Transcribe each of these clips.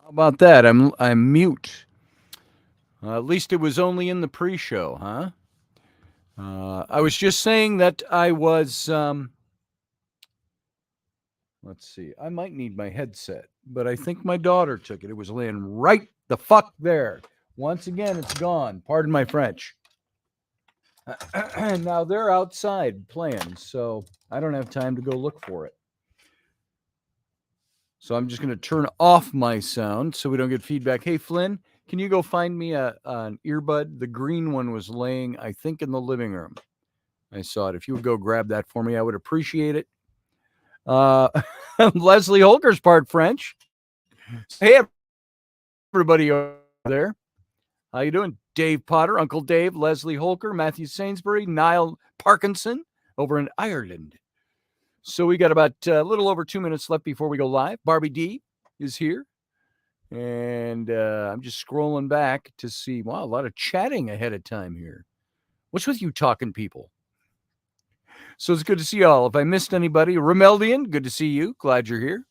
How about that? I'm mute. At least it was only in the pre-show, huh? I was just saying that I was. Let's see. I might need my headset, but I think my daughter took it. It was laying right the fuck there. Once again, it's gone. Pardon my French. Now they're outside playing, so I don't have time to go look for it. So I'm just going to turn off my sound so we don't get feedback. Hey, Flynn, can you go find me an earbud? The green one was laying, I think, in the living room. I saw it. If you would go grab that for me, I would appreciate it. Leslie Holker's part French. Hey, everybody over there. How you doing? Dave Potter, Uncle Dave, Leslie Holker, Matthew Sainsbury, Niall Parkinson over in Ireland. So we got about a little over 2 minutes left before we go live. Barbie D is here. And I'm just scrolling back to see, wow, a lot of chatting ahead of time here. What's with you talking people? So it's good to see you all. If I missed anybody, Romeldian, good to see you. Glad you're here.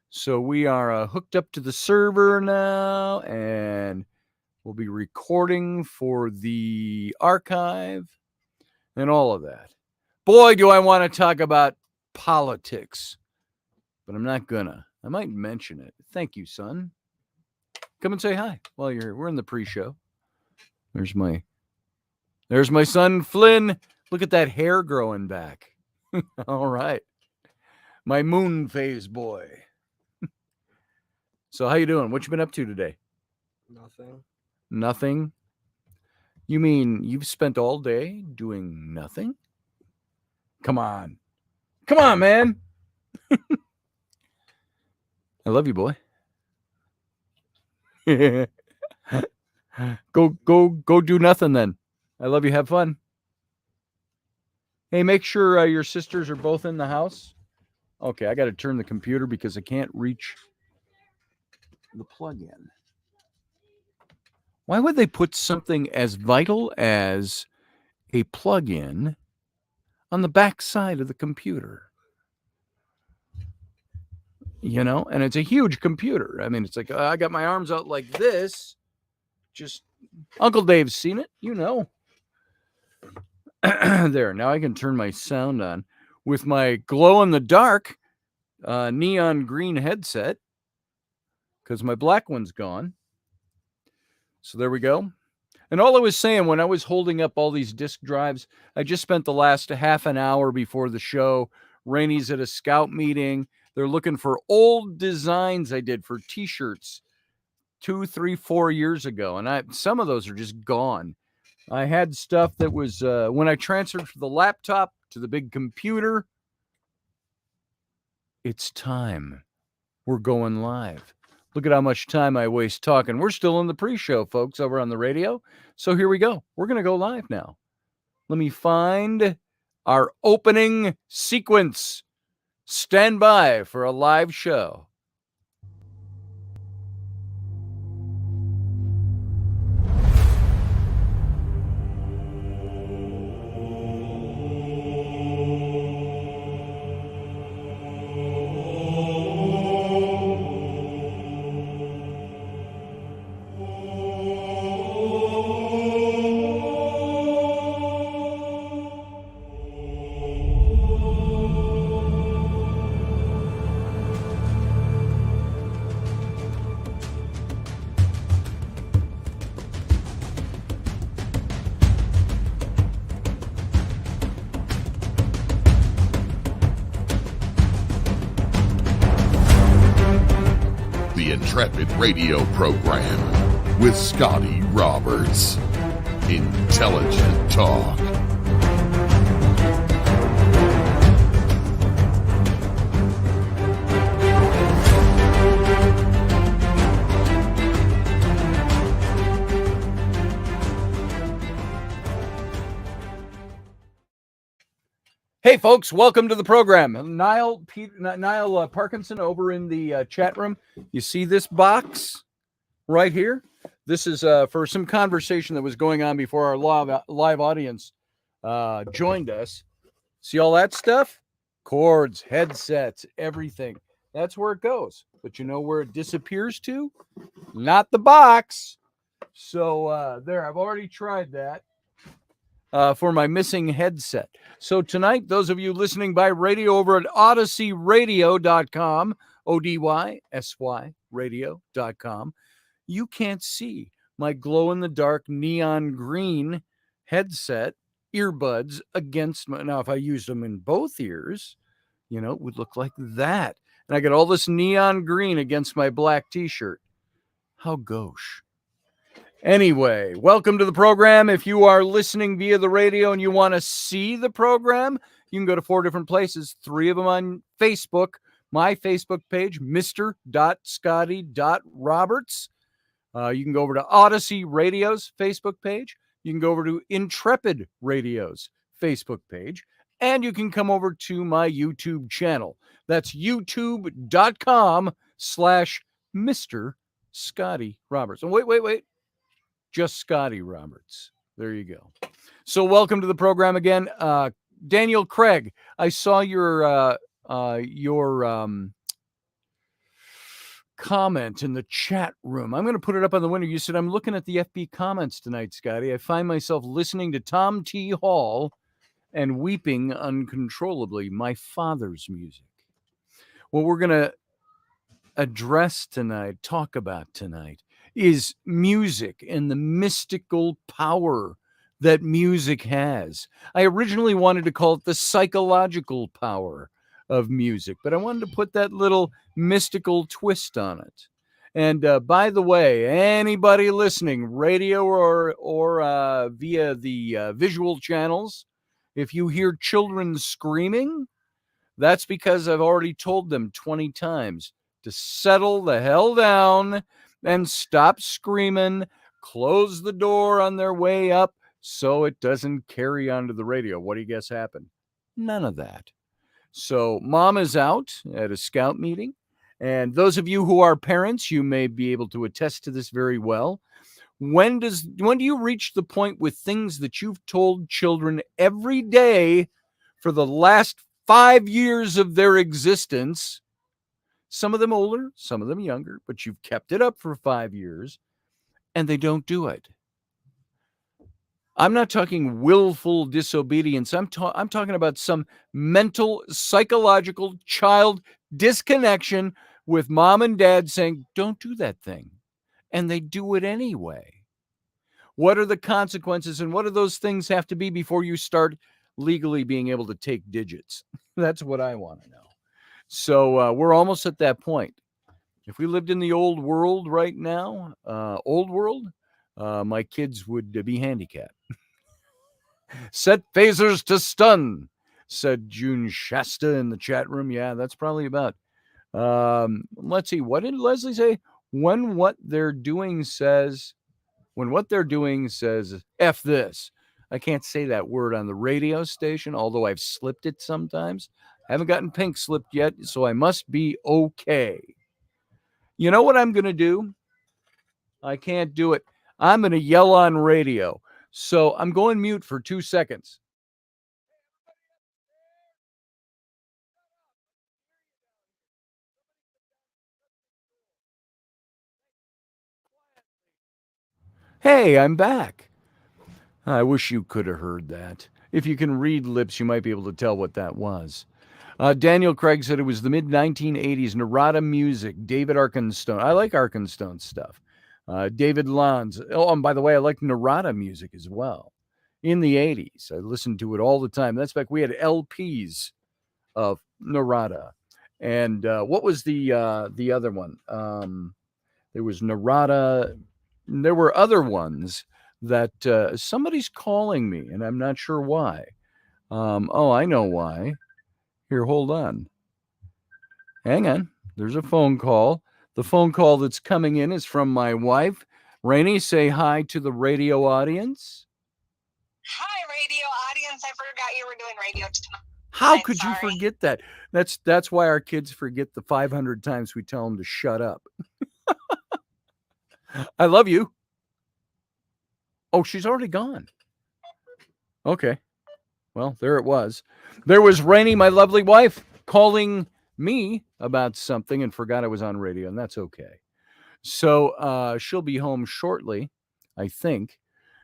So we are hooked up to the server now, and we'll be recording for the archive and all of that. Boy, do I want to talk about politics, but I'm not gonna. I might mention it. Thank you, son. Come and say hi while you're here. We're in the pre-show. There's my son Flynn. Look at that hair growing back. All right. My moon phase boy. So how you doing? What you been up to today? Nothing? You mean you've spent all day doing nothing? Come on. Come on, man. I love you, boy. Go do nothing then. I love you. Have fun. Hey, make sure your sisters are both in the house. Okay, I got to turn the computer because I can't reach the plug-in. Why would they put something as vital as a plug-in on the back side of the computer? You know, and it's a huge computer. I mean, it's like I got my arms out like this. Just Uncle Dave's seen it, you know. There, now I can turn my sound on with my glow-in-the-dark neon green headset because my black one's gone. So there we go. And all I was saying when I was holding up all these disk drives, I just spent the last half an hour before the show. Rainy's at a scout meeting. They're looking for old designs I did for T-shirts 2, 3, 4 years ago. And some of those are just gone. I had stuff that was when I transferred from the laptop to the big computer. It's time. We're going live. Look at how much time I waste talking. We're still in the pre-show, folks, over on the radio. So here we go. We're going to go live now. Let me find our opening sequence. Stand by for a live show. Intrepid radio program with Scotty Roberts. Intelligent talk. Hey, folks, welcome to the program. Niall Parkinson over in the chat room. You see this box right here? This is for some conversation that was going on before our live audience joined us. See all that stuff? Cords, headsets, everything. That's where it goes. But you know where it disappears to? Not the box. So there, I've already tried that for my missing headset. So tonight, those of you listening by radio over at OdysseyRadio.com, ODYSY radio.com, you can't see my glow-in-the-dark neon green headset earbuds against my... Now, if I used them in both ears, you know, it would look like that. And I get all this neon green against my black t-shirt. How gauche. Anyway, welcome to the program. If you are listening via the radio and you want to see the program, you can go to 4 different places, 3 of them on Facebook. My Facebook page, Mr.Scotty.Roberts. You can go over to Odyssey Radio's Facebook page. You can go over to Intrepid Radio's Facebook page. And you can come over to my YouTube channel. That's youtube.com/Mr. Scotty Roberts. And wait. Just Scotty Roberts. There you go. So welcome to the program again. Daniel Craig, I saw your comment in the chat room. I'm going to put it up on the window. You said, I'm looking at the FB comments tonight, Scotty. I find myself listening to Tom T. Hall and weeping uncontrollably, my father's music. What we're going to address tonight, talk about tonight, is music and the mystical power that music has. I originally wanted to call it the psychological power of music, but I wanted to put that little mystical twist on it. And by the way, anybody listening, radio or via the visual channels, if you hear children screaming, that's because I've already told them 20 times to settle the hell down and stop screaming, close the door on their way up so it doesn't carry onto the radio. What do you guess happened? None of that. So mom is out at a scout meeting. And those of you who are parents, you may be able to attest to this very well. When do you reach the point with things that you've told children every day for the last 5 years of their existence? Some of them older, some of them younger, but you've kept it up for 5 years and they don't do it. I'm not talking willful disobedience. I'm talking about some mental, psychological child disconnection with mom and dad saying, don't do that thing. And they do it anyway. What are the consequences and what do those things have to be before you start legally being able to take digits? That's what I want to know. So we're almost at that point. If we lived in the old world right now, my kids would be handicapped. Set phasers to stun, said June Shasta in the chat room. Yeah, that's probably about. Let's see. What did Leslie say? When what they're doing says F this. I can't say that word on the radio station, although I've slipped it sometimes. I haven't gotten pink slipped yet, so I must be okay. You know what I'm going to do? I can't do it. I'm going to yell on radio. So I'm going mute for 2 seconds. Hey, I'm back. I wish you could have heard that. If you can read lips, you might be able to tell what that was. Daniel Craig said it was the mid-1980s, Narada music, David Arkenstone. I like Arkenstone stuff. David Lanz. Oh, and by the way, I like Narada music as well. In the 80s, I listened to it all the time. That's back, we had LPs of Narada. And what was the other one? There was Narada. There were other ones that somebody's calling me, and I'm not sure why. I know why. Here, hold on. Hang on. There's a phone call. The phone call that's coming in is from my wife. Rainey, say hi to the radio audience. Hi, radio audience. I forgot you were doing radio tonight. How could you forget that? That's why our kids forget the 500 times we tell them to shut up. I love you. Oh, she's already gone. Okay. Well, there it was. There was Rainey, my lovely wife, calling me about something and forgot I was on radio, and that's okay. So she'll be home shortly, I think.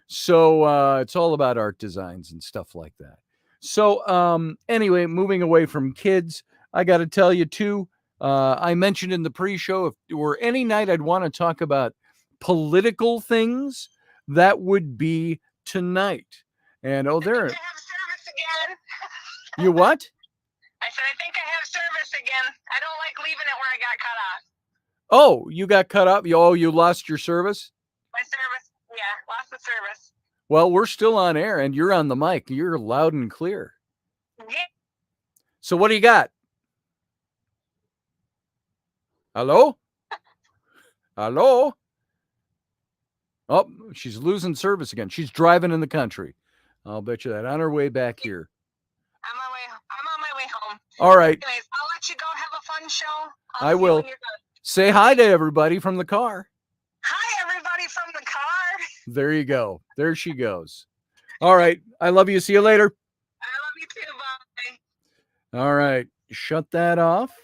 So it's all about art designs and stuff like that. So anyway, moving away from kids, I got to tell you too. I mentioned in the pre-show, if there were any night I'd want to talk about political things, that would be tonight. And I think I have service again. You what? I said, I think I have service again. I don't like leaving it where I got cut off. Oh, you got cut up? Oh, you lost your service? My service, yeah, lost the service. Well, we're still on air, and you're on the mic. You're loud and clear. Yeah. So what do you got? Hello? Hello? Oh, she's losing service again. She's driving in the country. I'll bet you that. On her way back here. I'm on my way home. All right. Anyways, I'll let you go have a fun show. I will. Say hi to everybody from the car. Hi, everybody from the car. There you go. There she goes. All right. I love you. See you later. I love you too. Bye. All right. Shut that off.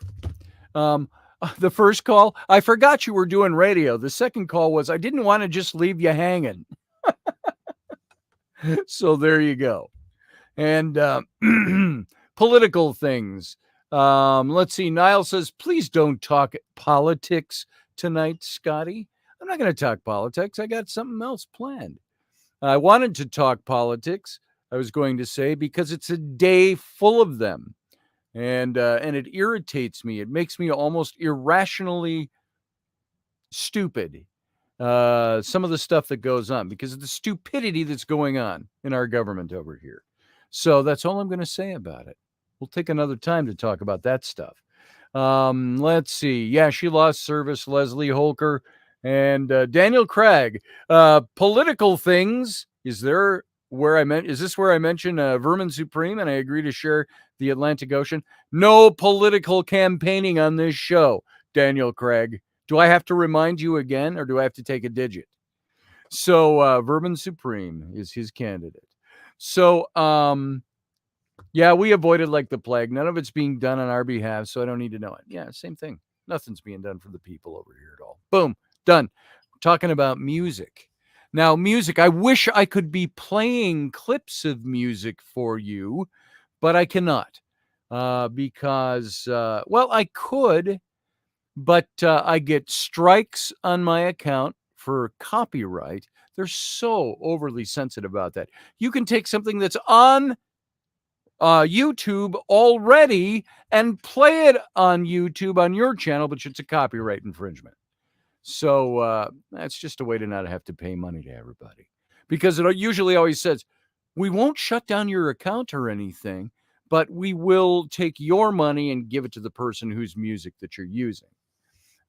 The first call, I forgot you were doing radio. The second call was, I didn't want to just leave you hanging. So there you go. And political things. Let's see. Niall says, please don't talk politics tonight, Scotty. I'm not going to talk politics. I got something else planned. I wanted to talk politics, I was going to say, because it's a day full of them. And it irritates me. It makes me almost irrationally stupid. Some of the stuff that goes on because of the stupidity that's going on in our government over here. So that's all I'm going to say about it. We'll take another time to talk about that stuff. Let's see. Yeah, she lost service, Leslie Holker and Daniel Craig. Political things. Is this where I mention Vermin Supreme and I agree to share the Atlantic Ocean? No political campaigning on this show, Daniel Craig. Do I have to remind you again, or do I have to take a digit? So Vermin Supreme is his candidate. So yeah, we avoided like the plague. None of it's being done on our behalf, so I don't need to know it. Yeah, same thing. Nothing's being done for the people over here at all. Boom, done. We're talking about music. Now, music, I wish I could be playing clips of music for you, but I cannot because, well, I could, but I get strikes on my account for copyright. They're so overly sensitive about that. You can take something that's on YouTube already and play it on YouTube on your channel, but it's a copyright infringement. So that's just a way to not have to pay money to everybody, because it usually always says, we won't shut down your account or anything, but we will take your money and give it to the person whose music that you're using.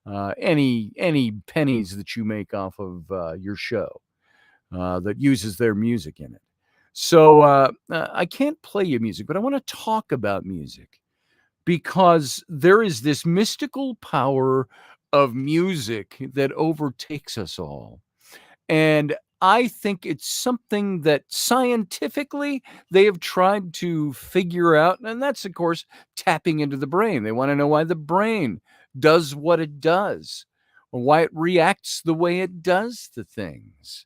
Any pennies that you make off of your show that uses their music in it. So I can't play you music, but I want to talk about music because there is this mystical power of music that overtakes us all. And I think it's something that scientifically they have tried to figure out. And that's, of course, tapping into the brain. They want to know why the brain does what it does, or why it reacts the way it does to things.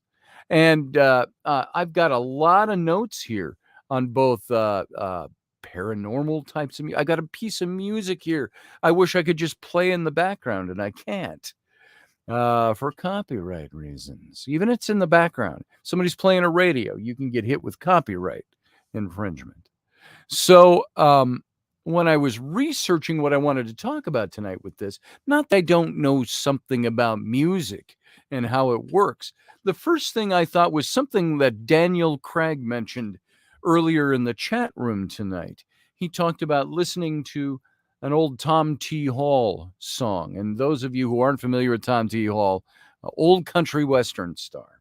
And I've got a lot of notes here on both paranormal types of music. I got a piece of music here I wish I could just play in the background, and I can't for copyright reasons. Even it's in the background. Somebody's playing a radio. You can get hit with copyright infringement. So when I was researching what I wanted to talk about tonight with this, not that I don't know something about music and how it works. The first thing I thought was something that Daniel Craig mentioned earlier in the chat room tonight. He talked about listening to an old Tom T. Hall song. And those of you who aren't familiar with Tom T. Hall, old country western star.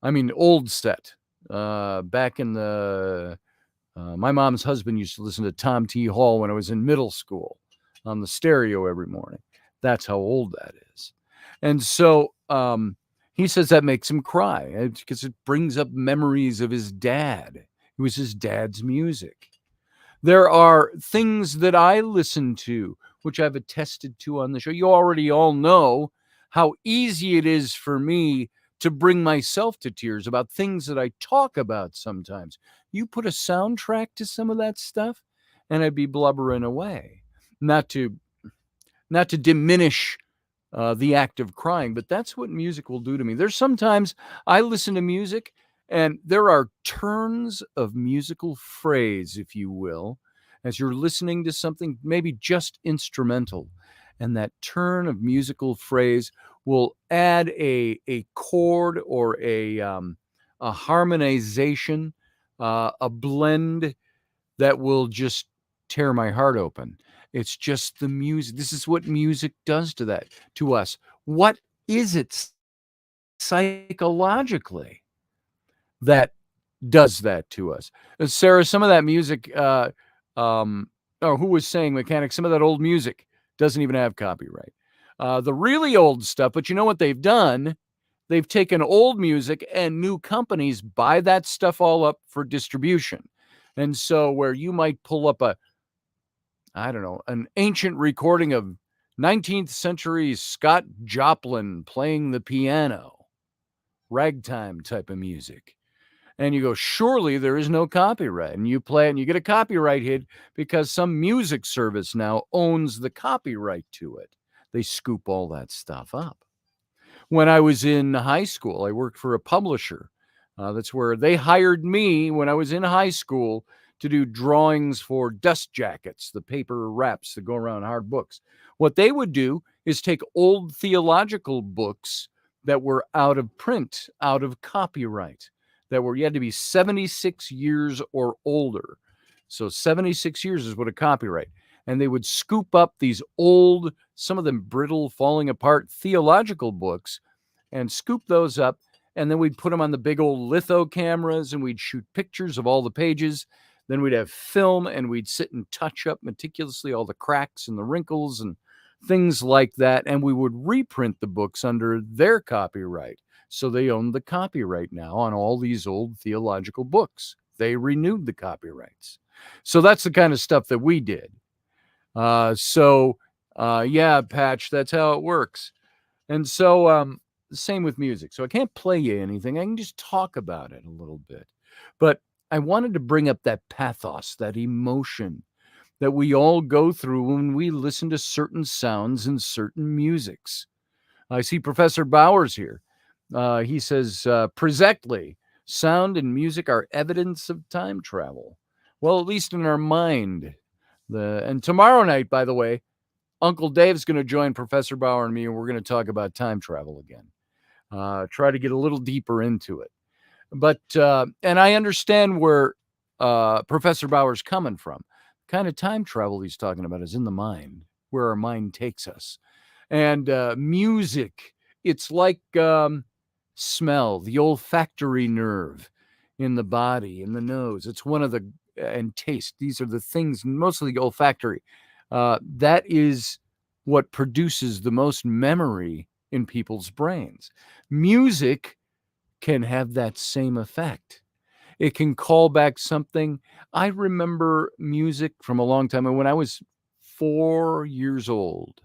I mean, old set. Back in the... my mom's husband used to listen to Tom T. Hall when I was in middle school on the stereo every morning. That's how old that is. And so he says that makes him cry because it brings up memories of his dad. It was his dad's music. There are things that I listen to, which I've attested to on the show. You already all know how easy it is for me to bring myself to tears about things that I talk about sometimes. You put a soundtrack to some of that stuff, and I'd be blubbering away. Not to diminish the act of crying, but that's what music will do to me. There's sometimes I listen to music and there are turns of musical phrase, if you will, as you're listening to something maybe just instrumental. And that turn of musical phrase will add a chord or a harmonization, a blend that will just tear my heart open. It's just the music. This is what music does to us. What is it psychologically that does that to us? Sarah, some of that music, or who was saying, Mechanic, some of that old music doesn't even have copyright. The really old stuff, but you know what they've done? They've taken old music and new companies buy that stuff all up for distribution. And so where you might pull up an ancient recording of 19th century Scott Joplin playing the piano, ragtime type of music. And you go, surely there is no copyright. And you play it and you get a copyright hit because some music service now owns the copyright to it. They scoop all that stuff up. When I was in high school, I worked for a publisher. That's where they hired me when I was in high school to do drawings for dust jackets, the paper wraps that go around hard books. What they would do is take old theological books that were out of print, out of copyright, you had to be 76 years or older. So 76 years is what a copyright. And they would scoop up these old, some of them brittle, falling apart theological books and scoop those up. And then we'd put them on the big old litho cameras and we'd shoot pictures of all the pages. Then we'd have film and we'd sit and touch up meticulously all the cracks and the wrinkles and things like that. And we would reprint the books under their copyright. So they own the copyright now on all these old theological books. They renewed the copyrights. So that's the kind of stuff that we did. Yeah, Patch, that's how it works. And so same with music. So I can't play you anything. I can just talk about it a little bit. But I wanted to bring up that pathos, that emotion that we all go through when we listen to certain sounds and certain musics. I see Professor Bowers here. He says, presectly, sound and music are evidence of time travel. Well, at least in our mind. And tomorrow night, by the way, Uncle Dave's going to join Professor Bauer and me, and we're going to talk about time travel again. Try to get a little deeper into it. But, and I understand where Professor Bauer's coming from. The kind of time travel he's talking about is in the mind, where our mind takes us. And music, it's like smell, the olfactory nerve in the body, in the nose. It's one of the, and taste. These are the things, mostly olfactory. That is what produces the most memory in people's brains. Music can have that same effect. It can call back something. I remember music from a long time ago when I was 4 years old.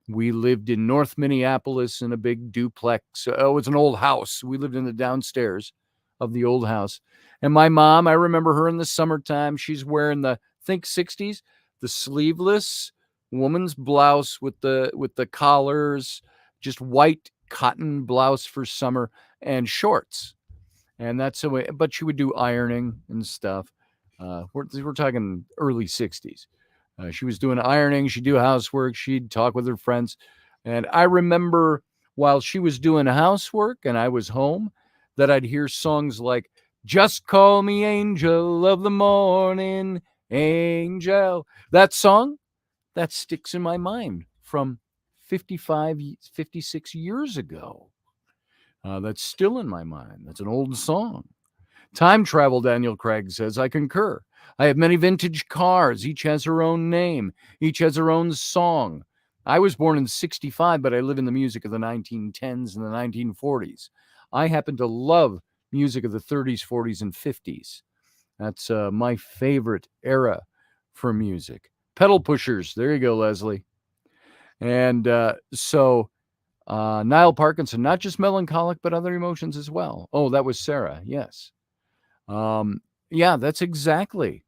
We lived in North Minneapolis in a big duplex. It was an old house. We lived in the downstairs of the old house. And my mom, I remember her in the summertime. She's wearing the, think 60s, the sleeveless woman's blouse with the collars, just white cotton blouse for summer and shorts. And that's the way, but she would do ironing and stuff. We're talking early 60s. She was doing ironing. She'd do housework. She'd talk with her friends. And I remember while she was doing housework and I was home, that I'd hear songs like, just call me angel of the morning, angel. That song, that sticks in my mind from 56 years ago. That's still in my mind. That's an old song. Time travel, Daniel Craig says, I concur. I have many vintage cars. Each has her own name. Each has her own song. I was born in 65, but I live in the music of the 1910s and the 1940s. I happen to love music of the 30s, 40s, and 50s. That's my favorite era for music. Pedal pushers. There you go, Leslie. And so Niall Parkinson, not just melancholic, but other emotions as well. Oh, that was Sarah. Yes. Yeah, that's exactly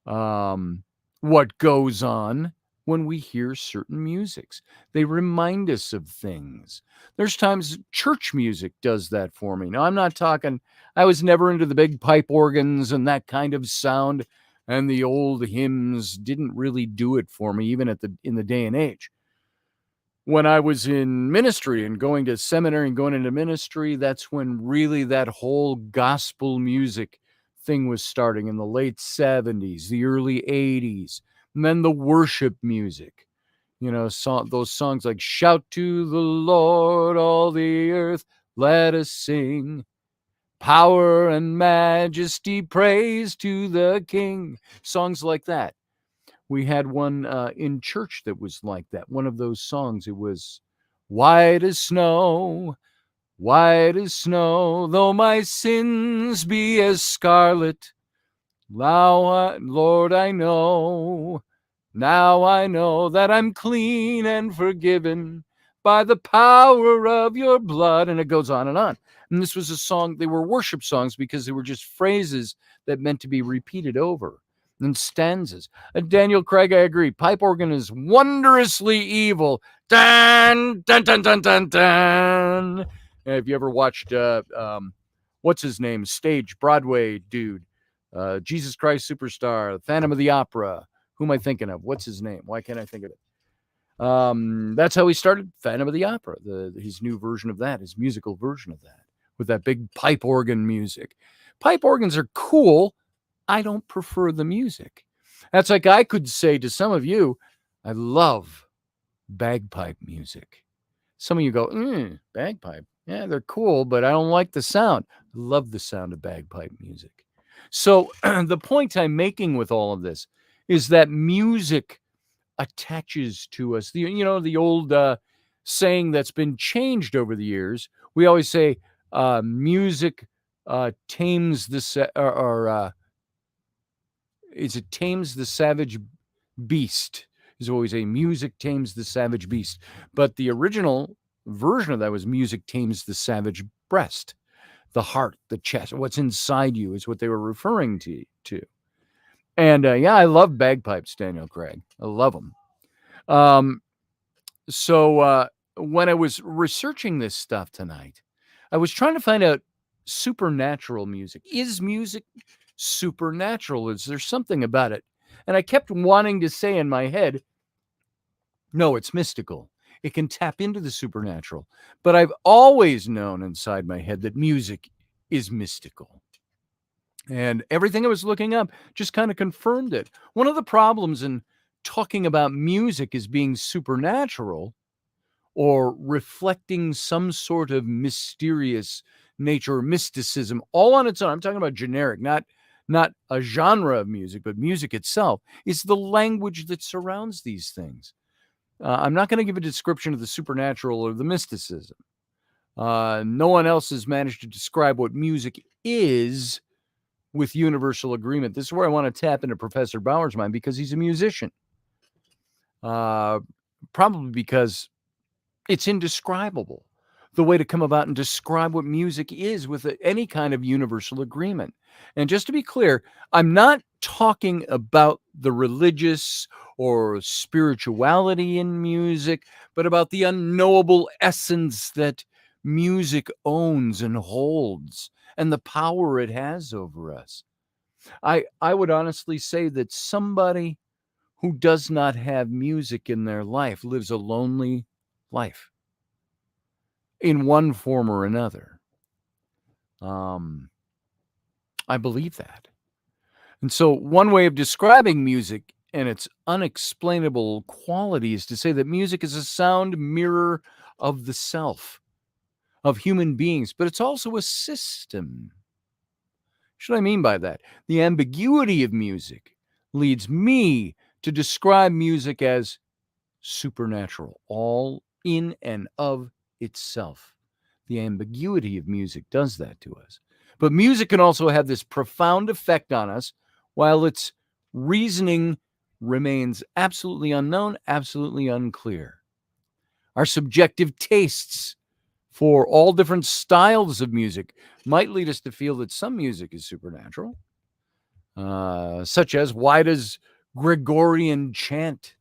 what goes on when we hear certain musics. They remind us of things. There's times church music does that for me. Now, I'm not talking, I was never into the big pipe organs and that kind of sound, and the old hymns didn't really do it for me, even in the day and age. When I was in ministry and going to seminary and going into ministry, that's when really that whole gospel music thing was starting in the late 70s, the early 80s, and then the worship music. You know, those songs like Shout to the Lord, all the earth, let us sing. Power and majesty, praise to the King. Songs like that. We had one in church that was like that. One of those songs, it was white as snow, though my sins be as scarlet. Now, Lord, now I know that I'm clean and forgiven by the power of your blood. And it goes on and on. And this was a song, they were worship songs because they were just phrases that meant to be repeated over. And stanzas. Daniel Craig, I agree. Pipe organ is wondrously evil. Dun, dun, dun, dun, dun, dun. Have you ever watched, what's his name? Stage, Broadway dude. Jesus Christ Superstar, Phantom of the Opera. Who am I thinking of? What's his name? Why can't I think of it? That's how he started Phantom of the Opera, his new version of that, his musical version of that, with that big pipe organ music. Pipe organs are cool. I don't prefer the music. That's like I could say to some of you, I love bagpipe music. Some of you go, bagpipe. Yeah, they're cool, but I don't like the sound. I love the sound of bagpipe music. So the point I'm making with all of this is that music attaches to us. The old saying that's been changed over the years. We always say music tames the it tames the savage beast. Is always a music tames the savage beast. But the original version of that was music tames the savage breast, the heart, the chest, what's inside you is what they were referring to. And yeah, I love bagpipes, Daniel Craig. I love them. So when I was researching this stuff tonight, I was trying to find out supernatural music. Is music supernatural? Is there something about it? And I kept wanting to say in my head, no, it's mystical. It can tap into the supernatural. But I've always known inside my head that music is mystical. And everything I was looking up just kind of confirmed it. One of the problems in talking about music as being supernatural or reflecting some sort of mysterious nature or mysticism all on its own, I'm talking about generic, not a genre of music, but music itself, is the language that surrounds these things. I'm not going to give a description of the supernatural or the mysticism. No one else has managed to describe what music is with universal agreement. This is where I want to tap into Professor Bauer's mind because he's a musician. Probably because it's indescribable. The way to come about and describe what music is with any kind of universal agreement. And just to be clear, I'm not talking about the religious or spirituality in music, but about the unknowable essence that music owns and holds and the power it has over us. I would honestly say that somebody who does not have music in their life lives a lonely life in one form or another. I believe that. And so one way of describing music and its unexplainable quality is to say that music is a sound mirror of the self, of human beings, but it's also a system. What do I mean by that? The ambiguity of music leads me to describe music as supernatural, all in and of itself. The ambiguity of music does that to us. But music can also have this profound effect on us while it's reasoning remains absolutely unknown, absolutely unclear. Our subjective tastes for all different styles of music might lead us to feel that some music is supernatural, such as, why does Gregorian chant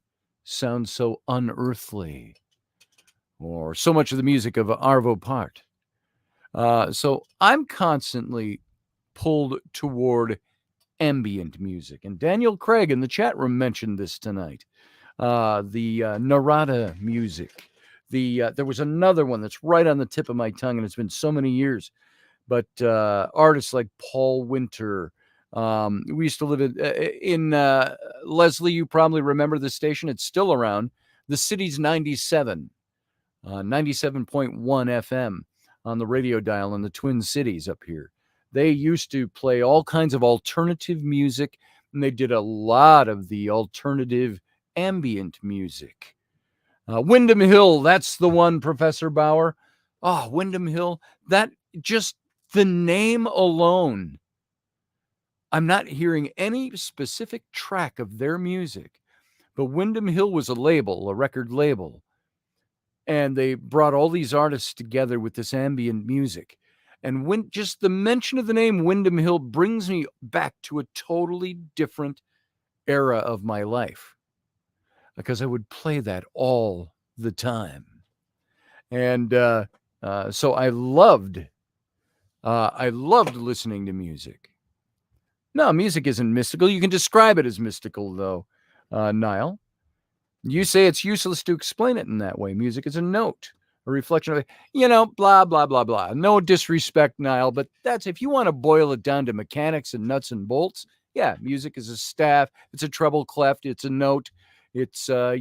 sound so unearthly? Or so much of the music of Arvo Part. So I'm constantly pulled toward ambient music. And Daniel Craig in the chat room mentioned this tonight. The Narada music. There was another one that's right on the tip of my tongue, and it's been so many years. But artists like Paul Winter. We used to live in Leslie, you probably remember the station. It's still around. The City's 97. 97.1 FM on the radio dial in the Twin Cities up here. They used to play all kinds of alternative music, and they did a lot of the alternative ambient music. Windham Hill, that's the one, Professor Bauer. Oh, Windham Hill, that just the name alone. I'm not hearing any specific track of their music, but Windham Hill was a label, a record label. And they brought all these artists together with this ambient music. And when just the mention of the name Windham Hill brings me back to a totally different era of my life, because I would play that all the time. And so I loved listening to music. No, music isn't mystical. You can describe it as mystical, though, Niall. You say it's useless to explain it in that way. Music is a note, a reflection of, blah, blah, blah, blah. No disrespect, Niall, but that's, if you want to boil it down to mechanics and nuts and bolts, yeah, music is a staff. It's a treble clef. It's a note. It's, a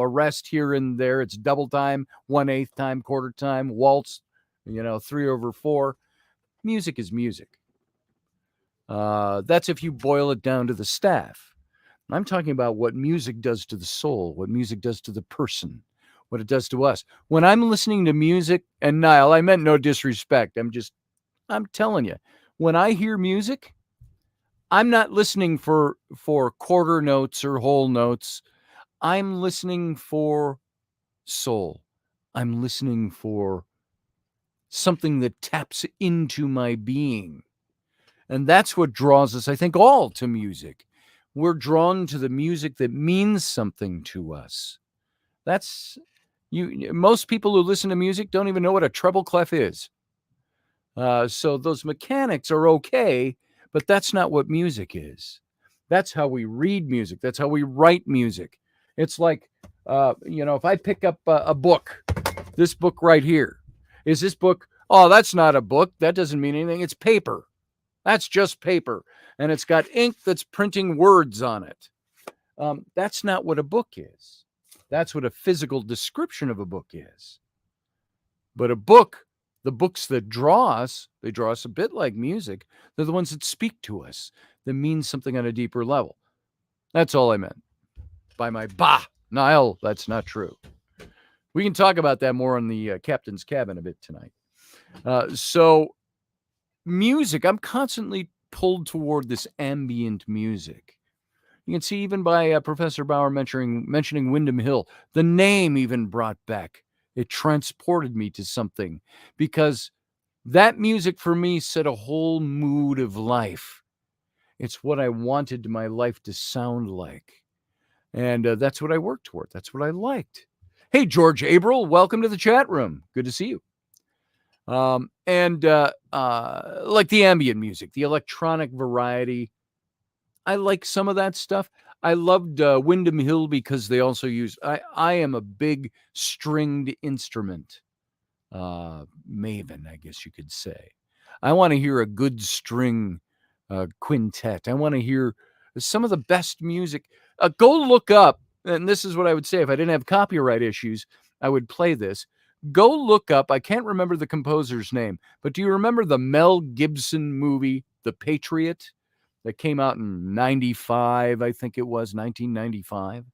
rest here and there. It's double time, 1/8 time, quarter time, waltz, 3/4. Music is music. That's if you boil it down to the staff. I'm talking about what music does to the soul, what music does to the person, what it does to us. When I'm listening to music, and Niall, I meant no disrespect. I'm telling you, when I hear music, I'm not listening for quarter notes or whole notes. I'm listening for soul. I'm listening for something that taps into my being. And that's what draws us, I think, all to music. We're drawn to the music that means something to us. That's most people who listen to music don't even know what a treble clef is. So those mechanics are okay, but that's not what music is. That's how we read music. That's how we write music. It's like, if I pick up a book, this book right here, is this book, oh, that's not a book. That doesn't mean anything. It's paper. That's just paper. And it's got ink that's printing words on it. That's not what a book is. That's what a physical description of a book is. But a book, the books that draw us, they draw us a bit like music. They're the ones that speak to us, that mean something on a deeper level. That's all I meant by my bah. Niall, that's not true. We can talk about that more on the captain's cabin a bit tonight. So music, I'm constantly pulled toward this ambient music. You can see even by Professor Bauer mentioning Windham Hill, the name even brought back, it transported me to something, because that music for me set a whole mood of life. It's what I wanted my life to sound like. And that's what I worked toward. That's what I liked. Hey, George Abril, welcome to the chat room. Good to see you. Like the ambient music, the electronic variety, I like some of that stuff. I loved Windham Hill because they also used, I am a big stringed instrument maven, I guess you could say. I want to hear a good string quintet. I want to hear some of the best music. Go look up, and this is what I would say if I didn't have copyright issues, I would play this. Go look up, I can't remember the composer's name, but do you remember the Mel Gibson movie, The Patriot, that came out in 95, I think it was, 1995?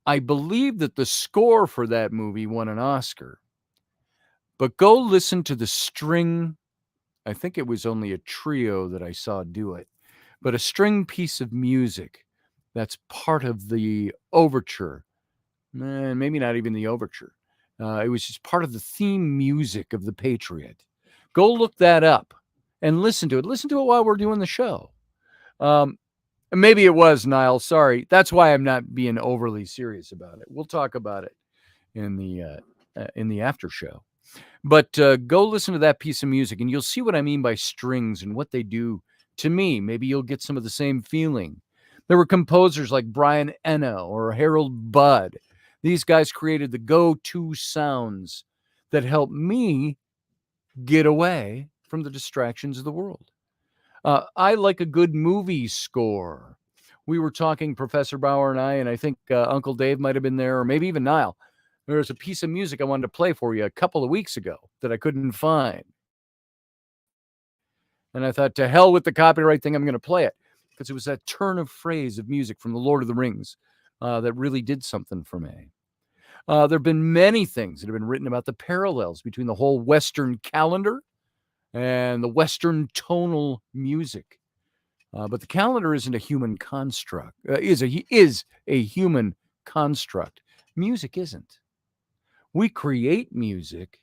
I believe that the score for that movie won an Oscar. But go listen to the string. I think it was only a trio that I saw do it, but a string piece of music That's part of the overture. Maybe not even the overture. It was just part of the theme music of the Patriot. Go look that up and listen to it. Listen to it while we're doing the show. Maybe it was, Niall. Sorry. That's why I'm not being overly serious about it. We'll talk about it in the after show. But go listen to that piece of music, and you'll see what I mean by strings and what they do to me. Maybe you'll get some of the same feeling. There were composers like Brian Eno or Harold Budd. These guys created the go-to sounds that help me get away from the distractions of the world. I like a good movie score. We were talking, Professor Bauer and I think Uncle Dave might have been there, or maybe even Niall. There was a piece of music I wanted to play for you a couple of weeks ago that I couldn't find. And I thought, to hell with the copyright thing, I'm going to play it. Because it was that turn of phrase of music from The Lord of the Rings that really did something for me. There have been many things that have been written about the parallels between the whole Western calendar and the Western tonal music. But the calendar isn't a human construct. Is a human construct. Music isn't. We create music,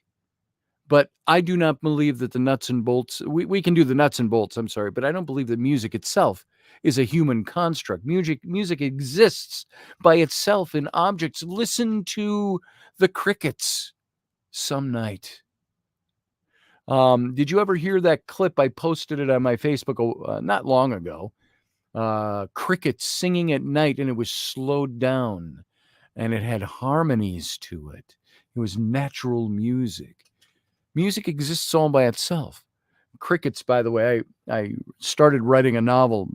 but I do not believe that the nuts and bolts, we can do the nuts and bolts, I'm sorry, but I don't believe that music itself is a human construct. Music exists by itself in objects. Listen to the crickets some night. Did you ever hear that clip? I posted it on my Facebook not long ago. Crickets singing at night, and it was slowed down, and it had harmonies to it. It was natural music. Music exists all by itself. Crickets, by the way, I started writing a novel,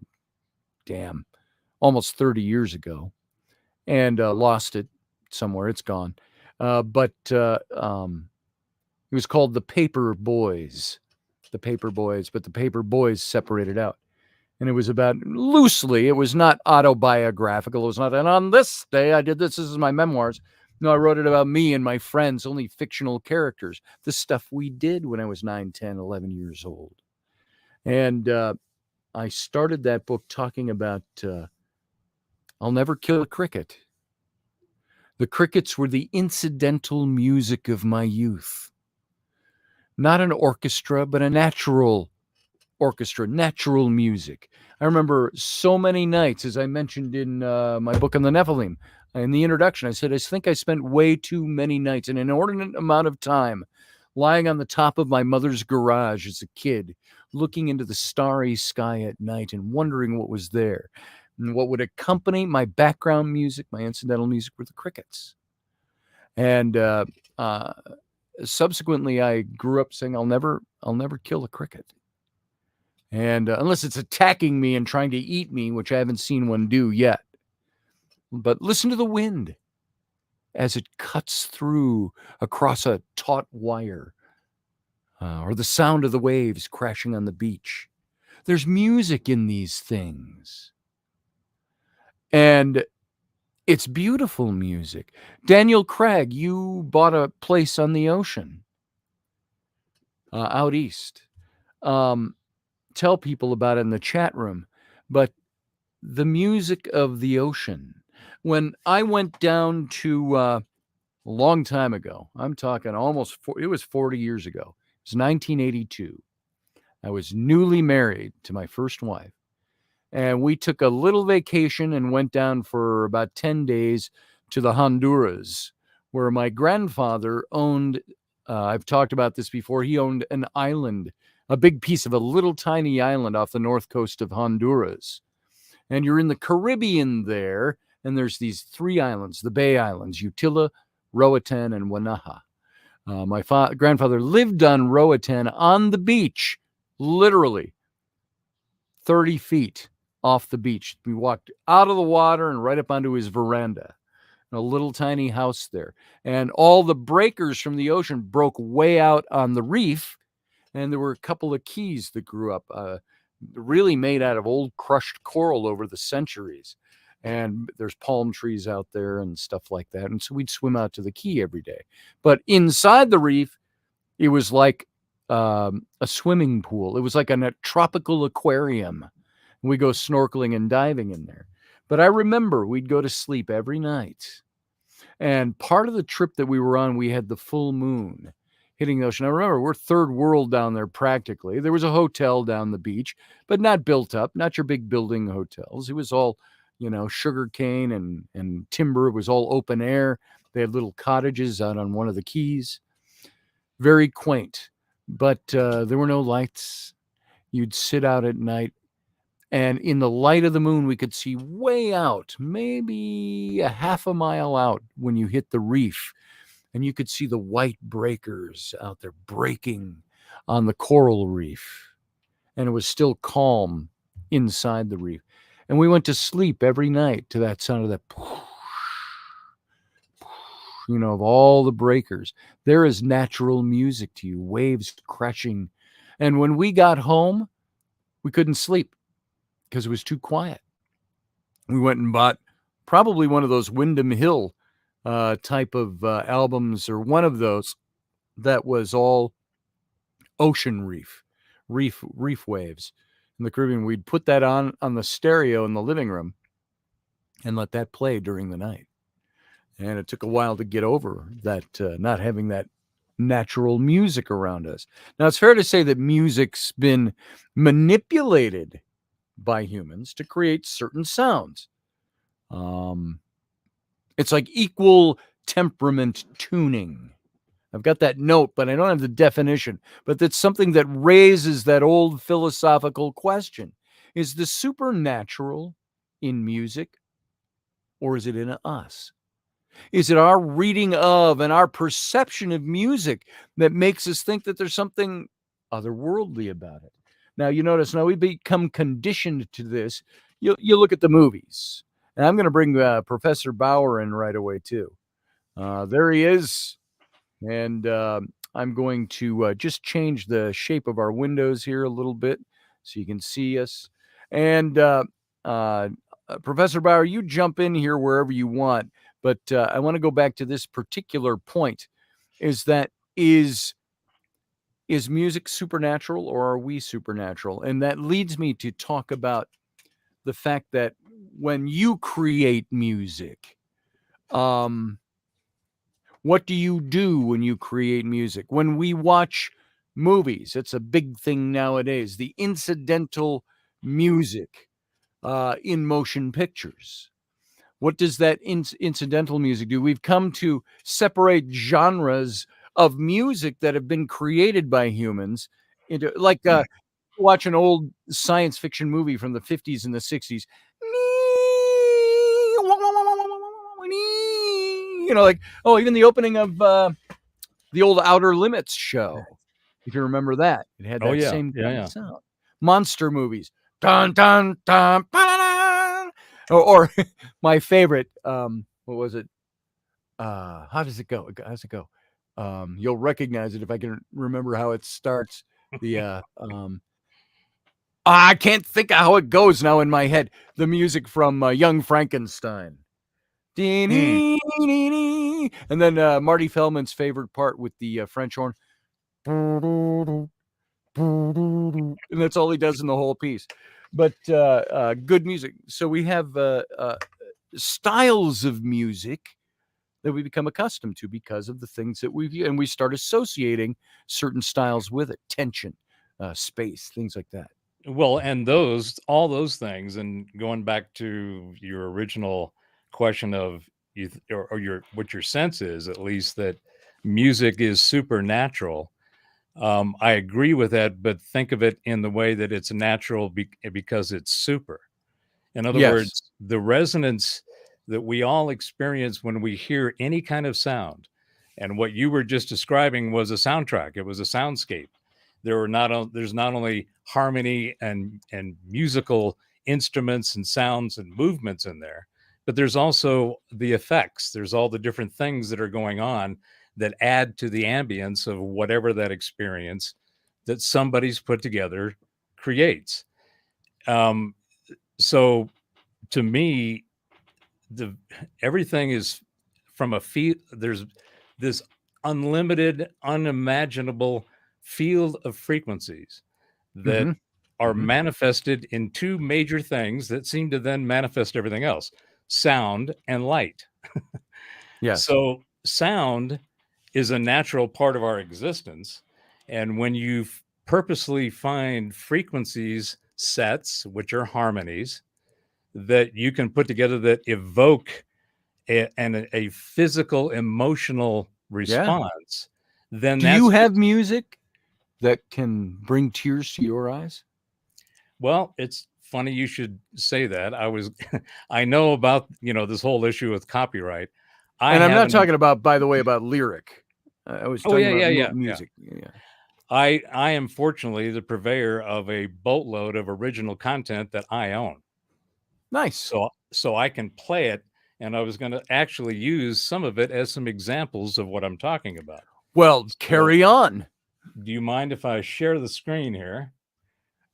almost 30 years ago, and lost it somewhere. It's gone. But it was called The Paper Boys. The Paper Boys, but the Paper Boys separated out. And it was about, loosely, it was not autobiographical. It was not, and on this day I did this. This is my memoirs. No, I wrote it about me and my friends, only fictional characters, the stuff we did when I was 9, 10, 11 years old. And I started that book talking about I'll never kill a cricket. The crickets were the incidental music of my youth. Not an orchestra, but a natural orchestra, natural music. I remember so many nights, as I mentioned in my book on the Nephilim, in the introduction, I said, I think I spent way too many nights, an inordinate amount of time, lying on the top of my mother's garage as a kid, looking into the starry sky at night and wondering what was there. And what would accompany my background music, my incidental music, were the crickets. And subsequently, I grew up saying, I'll never kill a cricket. And unless it's attacking me and trying to eat me, which I haven't seen one do yet. But listen to the wind as it cuts through across a taut wire, or the sound of the waves crashing on the beach. There's music in these things. And it's beautiful music. Daniel Craig, you bought a place on the ocean out east. Tell people about it in the chat room. But the music of the ocean. When I went down to a long time ago, I'm talking it was 40 years ago. It was 1982. I was newly married to my first wife. And we took a little vacation and went down for about 10 days to the Honduras, where my grandfather owned, I've talked about this before, he owned an island, a big piece of a little tiny island off the north coast of Honduras. And you're in the Caribbean there, and there's these 3 islands, the Bay Islands, Utila, Roatan, and Wanaha. My grandfather lived on Roatan on the beach, literally 30 feet off the beach. We walked out of the water and right up onto his veranda, a little tiny house there. And all the breakers from the ocean broke way out on the reef, and there were a couple of keys that grew up, really made out of old crushed coral over the centuries. And there's palm trees out there and stuff like that. And so we'd swim out to the key every day. But inside the reef, it was like a swimming pool. It was like a tropical aquarium. We go snorkeling and diving in there. But I remember we'd go to sleep every night. And part of the trip that we were on, we had the full moon hitting the ocean. Now, remember, we're third world down there practically. There was a hotel down the beach, but not built up, not your big building hotels. It was all, sugar cane and timber. It was all open air. They had little cottages out on one of the keys. Very quaint, but there were no lights. You'd sit out at night, and in the light of the moon, we could see way out, maybe a half a mile out when you hit the reef. And you could see the white breakers out there breaking on the coral reef. And it was still calm inside the reef. And we went to sleep every night to that sound of that, of all the breakers. There is natural music to you, waves crashing. And when we got home, we couldn't sleep because it was too quiet. We went and bought probably one of those Windham Hill type of albums, or one of those that was all ocean reef waves in the Caribbean. We'd put that on the stereo in the living room and let that play during the night. And it took a while to get over that, not having that natural music around us. Now, it's fair to say that music's been manipulated by humans to create certain sounds. It's like equal temperament tuning. I've got that note, but I don't have the definition. But that's something that raises that old philosophical question. Is the supernatural in music, or is it in us? Is it our reading of and our perception of music that makes us think that there's something otherworldly about it? Now, you notice now we become conditioned to this. You look at the movies. And I'm going to bring Professor Bauer in right away, too. There he is. And I'm going to just change the shape of our windows here a little bit so you can see us. And Professor Bauer, you jump in here wherever you want. But I want to go back to this particular point. Is music supernatural, or are we supernatural? And that leads me to talk about the fact that when you create music, what do you do when you create music? When we watch movies, it's a big thing nowadays, the incidental music in motion pictures. What does that incidental music do? We've come to separate genres of music that have been created by humans into, like, watch an old science fiction movie from the 50s and the 60s. Even the opening of the old Outer Limits show, if you remember that. It had that same kind of sound. Monster movies. Dun, dun, dun, ba-da-dun. Or my favorite, what was it? How does it go? You'll recognize it if I can remember how it starts. I can't think of how it goes now in my head. The music from Young Frankenstein. And then Marty Feldman's favorite part with the French horn. And that's all he does in the whole piece. But good music. So we have styles of music that we become accustomed to because of the things that we view. And we start associating certain styles with it. Tension, space, things like that. Well, and all those things, and going back to your original question of what your sense is, at least, that music is supernatural. I agree with that, but think of it in the way that it's natural because it's super. In other words, the resonance that we all experience when we hear any kind of sound, and what you were just describing was a soundtrack. It was a soundscape. There's not only harmony and musical instruments and sounds and movements in there, but there's also the effects. There's all the different things that are going on that add to the ambience of whatever that experience that somebody's put together creates. So to me, everything is from there's this unlimited, unimaginable field of frequencies that are manifested in two major things that seem to then manifest everything else: sound and light. Yes. So sound is a natural part of our existence. And when you purposely find frequencies sets, which are harmonies, that you can put together that evoke a physical, emotional response, then Do you that's have music that can bring tears to your eyes? well, it's funny you should say that. I know about, this whole issue with copyright. And I'm not talking about, by the way, about lyric. I was Oh, talking yeah, about yeah. music. Yeah. I am fortunately the purveyor of a boatload of original content that I own. Nice. So I can play it, and I was going to actually use some of it as some examples of what I'm talking about. Well, So, carry on. do you mind if I share the screen here?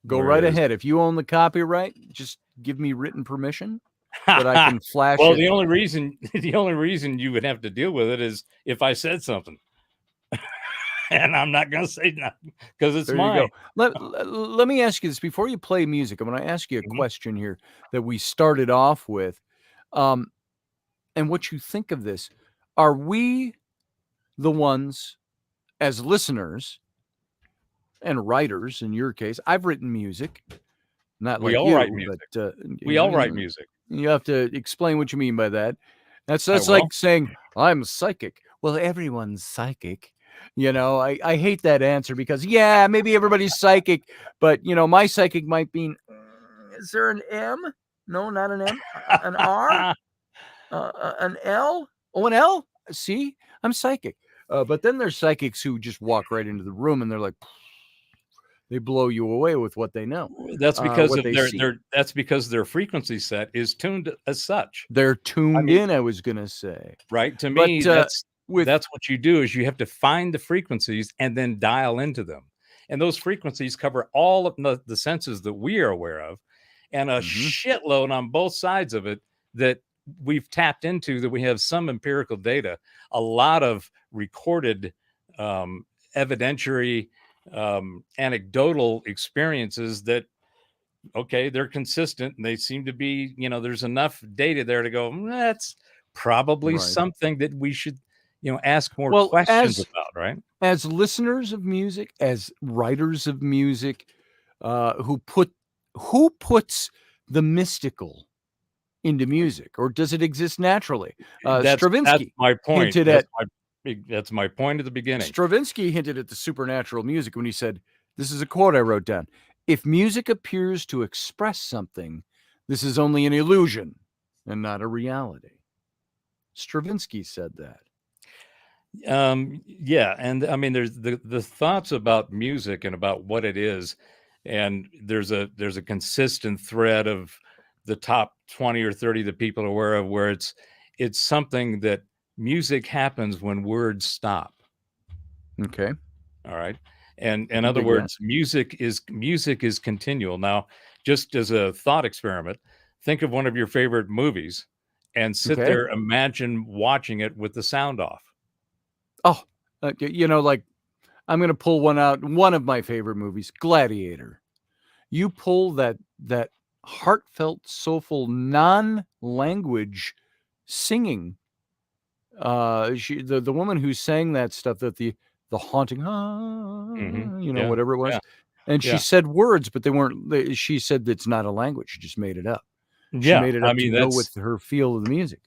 Go right ahead. If you own the copyright, just give me written permission that I can flash Well, it. the only reason you would have to deal with it is if I said something. And I'm not going to say nothing because it's There mine. you go. Let me ask you this before you play music. I'm going to ask you a question here that we started off with, and what you think of this. Are we the ones as listeners and writers? In your case, I've written music, not We like all you, write music. but We all write music. You have to explain what you mean by that. That's I will. like saying I'm psychic. Well, everyone's psychic. I hate that answer because maybe everybody's psychic, but my psychic might be. Is there an M? No, not an M. An R? An L? Oh, an L? See, I'm psychic. But then there's psychics who just walk right into the room and they're like, they blow you away with what they know. That's because what of they see. that's because their frequency set is tuned as such. They're tuned in, I was going to say. Right? To But, me, that's what you do is you have to find the frequencies and then dial into them. And those frequencies cover all of the senses that we are aware of, and a shitload on both sides of it that we've tapped into, that we have some empirical data, a lot of recorded evidentiary anecdotal experiences that they're consistent and they seem to be, there's enough data there to go, that's probably something that we should ask more questions about, right? As listeners of music, as writers of music, who puts the mystical into music, or does it exist naturally? Stravinsky my point. hinted That's my point at the beginning. Stravinsky hinted at the supernatural music when he said, this is a quote I wrote down: if music appears to express something, this is only an illusion and not a reality. Stravinsky said that. And I mean, there's the thoughts about music and about what it is, and there's a consistent thread of the top 20 or 30 that people are aware of, where it's something that music happens when words stop. Okay. All right. And in other words, music is continual. Now, just as a thought experiment, think of one of your favorite movies and sit there, imagine watching it with the sound off. Oh, like I'm going to pull one out. One of my favorite movies, Gladiator. You pull that heartfelt, soulful, non-language singing. The woman who sang that stuff, that the haunting, whatever it was, and she said words, but they weren't. She said it's not a language. She just made it up. She made it up to go with her feel of the music.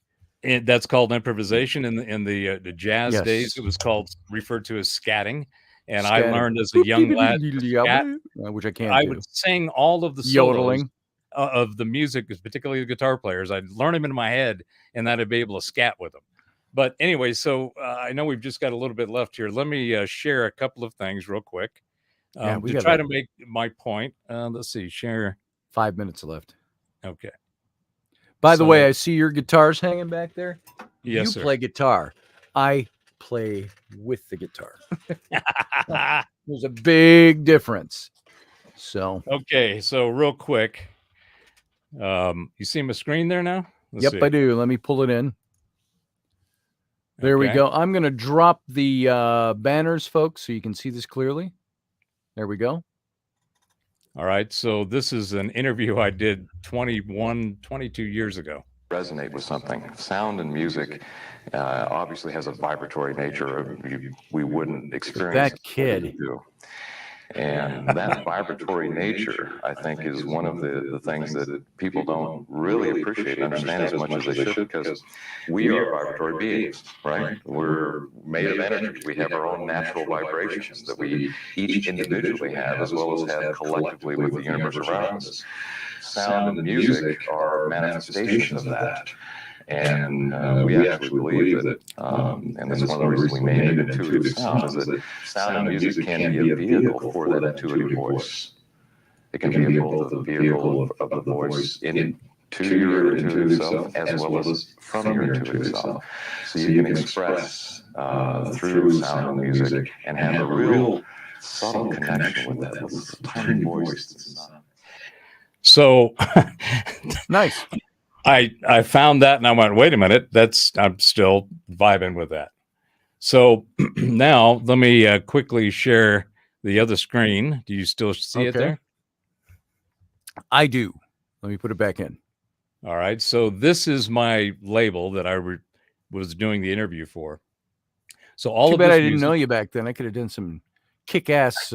And that's called improvisation in the jazz days. It was referred to as scatting. And I learned as a young lad, which I can't. I would sing all of the yodeling of the music, particularly the guitar players. I'd learn them in my head, and then I'd be able to scat with them. But anyway, so I know we've just got a little bit left here. Let me share a couple of things real quick to try to make my point. Let's see, share. 5 minutes left. Okay. By the way, I see your guitars hanging back there. Yes, you play guitar. I play with the guitar. There's a big difference. So okay, so real quick, you see my screen there now? Let's see. I do. Let me pull it in. There we go. I'm going to drop the banners, folks, so you can see this clearly. There we go. All right. So this is an interview I did 22 years ago. Resonate with something. Sound and music obviously has a vibratory nature. We wouldn't experience That kid. it do. And that vibratory nature, I think, is one of the things that people don't really appreciate and understand as much as they should, because we are vibratory beings, right? We're made of energy. We have our own natural vibrations that we each individually have, as well as have collectively with the universe around us. Sound and music are manifestations of that. And we actually believe that, and that's one of the reasons we named it intuitive sound, is that sound and music can be a vehicle for that intuitive voice. It can be both a vehicle of the voice into your intuitive self as well as from your intuitive self. So you can express through sound and music and have a real subtle connection with that little tiny voice. So Nice. I found that and I went, wait a minute, I'm still vibing with that. So now let me quickly share the other screen. Do you still see it there? I do. Let me put it back in. All right. So this is my label that I was doing the interview for. So all Too of bad this I didn't music, know you back then. I could have done some kick-ass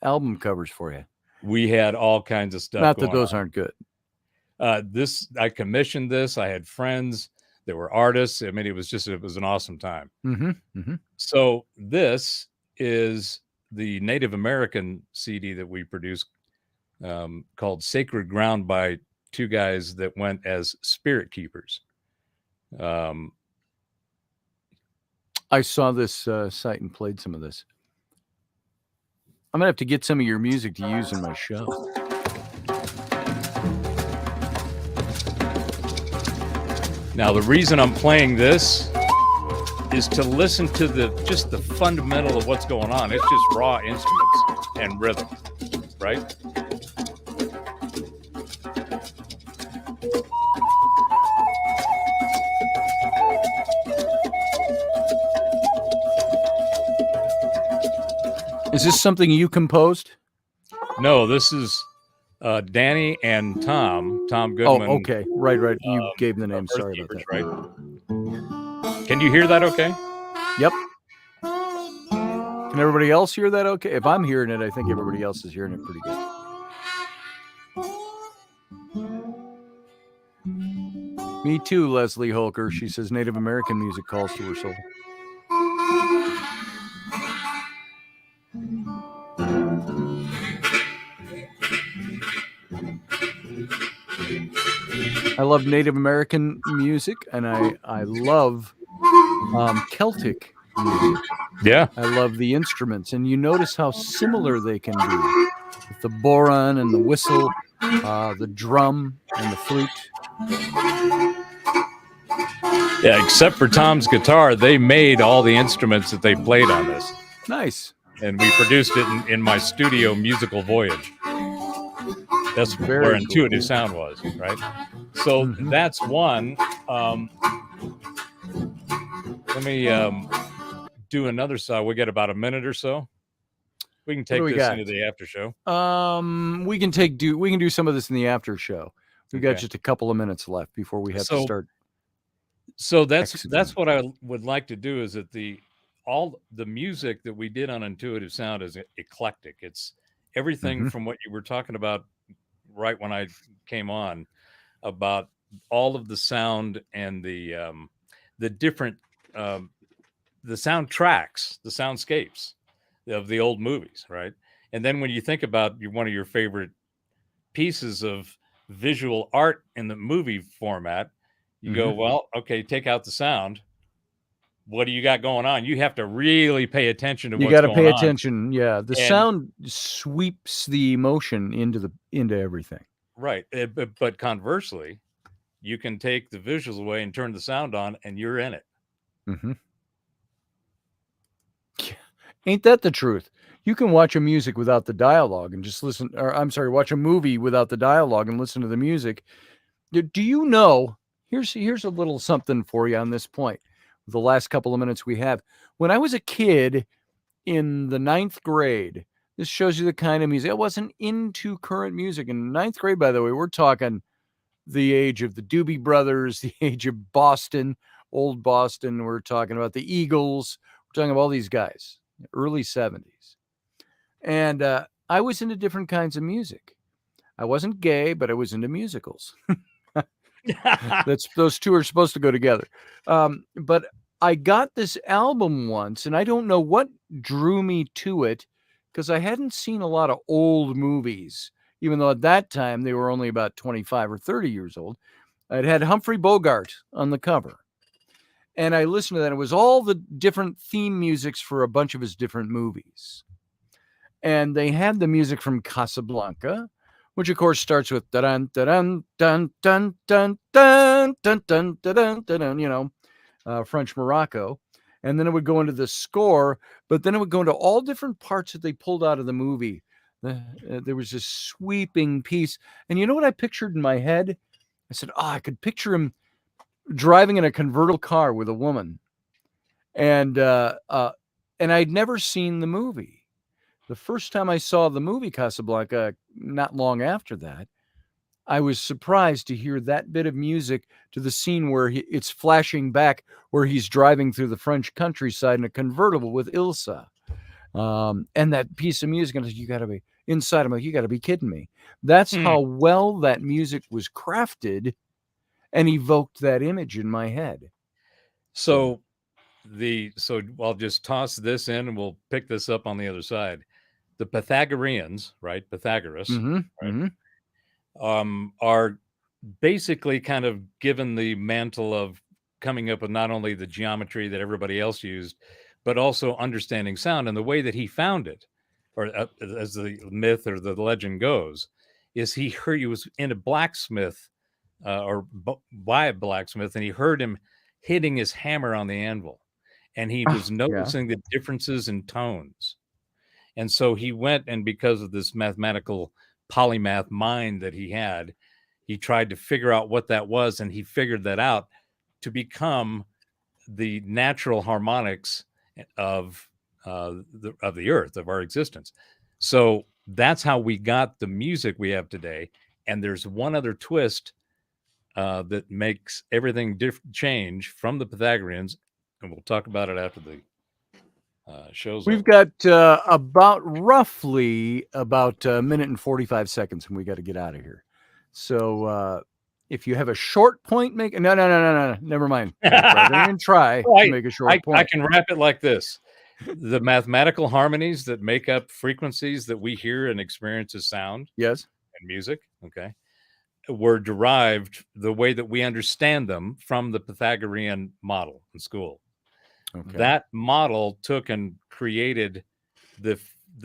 album covers for you. we had all kinds of stuff. Not that going those on. aren't good. I commissioned this. I had friends that were artists. I mean, it was an awesome time. Mm-hmm. Mm-hmm. So this is the Native American CD that we produced, called Sacred Ground, by two guys that went as spirit keepers. I saw this site and played some of this. I'm gonna have to get some of your music to use in my show. Now, the reason I'm playing this is to listen to just the fundamental of what's going on. It's just raw instruments and rhythm, right? Is this something you composed? No, this is Danny and Tom Goodman. Oh, okay. Right. You gave the name. Earth Sorry about Keepers, that. right? Can you hear that okay? Yep. Can everybody else hear that okay? If I'm hearing it, I think everybody else is hearing it pretty good. Me too, Leslie Holker. She says Native American music calls to her soul. I love Native American music, and I love Celtic music. Yeah. I love the instruments, and you notice how similar they can be with the boron and the whistle, the drum and the flute. Yeah, except for Tom's guitar, they made all the instruments that they played on this. Nice. And we produced it in my studio musical voyage. That's Very where cool. Intuitive Sound was, right? So that's one. Let me do another song. We got about a minute or so. We can take What do we this got? into the after show. We can do some of this in the after show. We've got Okay. just a couple of minutes left before we have to start. So that's Excellent. what I would like to do, is that all the music that we did on Intuitive Sound is eclectic. It's everything from what you were talking about right when I came on, about all of the sound and the different the soundtracks, the soundscapes of the old movies, right? And then when you think about one of your favorite pieces of visual art in the movie format, you go, well, okay, take out the sound. What do you got going on? You have to really pay attention to You what's got to going pay on. attention. Yeah, the And- sound sweeps the emotion into everything. Right. But conversely, you can take the visuals away and turn the sound on, and you're in it. Mm-hmm. Ain't that the truth? You can watch a music without the dialogue and just listen, or I'm sorry, watch a movie without the dialogue and listen to the music. Do you know? Here's a little something for you on this point. The last couple of minutes we have. When I was a kid in the 9th grade, This shows you the kind of music. I wasn't into current music. In ninth grade, by the way, we're talking the age of the Doobie Brothers, the age of Boston, old Boston. We're talking about the Eagles. We're talking about all these guys, early 70s. And I was into different kinds of music. I wasn't gay, but I was into musicals. Those two are supposed to go together. But I got this album once, and I don't know what drew me to it, because I hadn't seen a lot of old movies, even though at that time they were only about 25 or 30 years old. It had Humphrey Bogart on the cover. And I listened to that. It was all the different theme musics for a bunch of his different movies. And they had the music from Casablanca, which of course starts with dun dun dun dun dun dun dun dun dun dun, French Morocco. And then it would go into the score, but then it would go into all different parts that they pulled out of the movie. There was this sweeping piece. And you know what I pictured in my head? I said, I could picture him driving in a convertible car with a woman. And I'd never seen the movie. The first time I saw the movie Casablanca, not long after that, I was surprised to hear that bit of music to the scene where it's flashing back, where he's driving through the French countryside in a convertible with Ilsa. And that piece of music, and you got to be inside. I'm like, you got to be kidding me. That's how well that music was crafted and evoked that image in my head. So I'll just toss this in and we'll pick this up on the other side. The Pythagoreans, right? Pythagoras, right? Are basically kind of given the mantle of coming up with not only the geometry that everybody else used, but also understanding sound. And the way that he found it, or as the myth or the legend goes, is he was in a blacksmith by a blacksmith, and he heard him hitting his hammer on the anvil, and he was noticing the differences in tones. And so he went, and because of this mathematical polymath mind that he had, he tried to figure out what that was, and he figured that out to become the natural harmonics of the earth, of our existence. So that's how we got the music we have today. And there's one other twist that makes everything change from the Pythagoreans, and we'll talk about it after the show's We've over. got roughly about a minute and 45 seconds, and we got to get out of here. So if you have a short point, no, never mind. Don't even try to make a short point. I can wrap it like this. The mathematical harmonies that make up frequencies that we hear and experience as sound, yes, and music, were derived the way that we understand them from the Pythagorean model in school. That model took and created the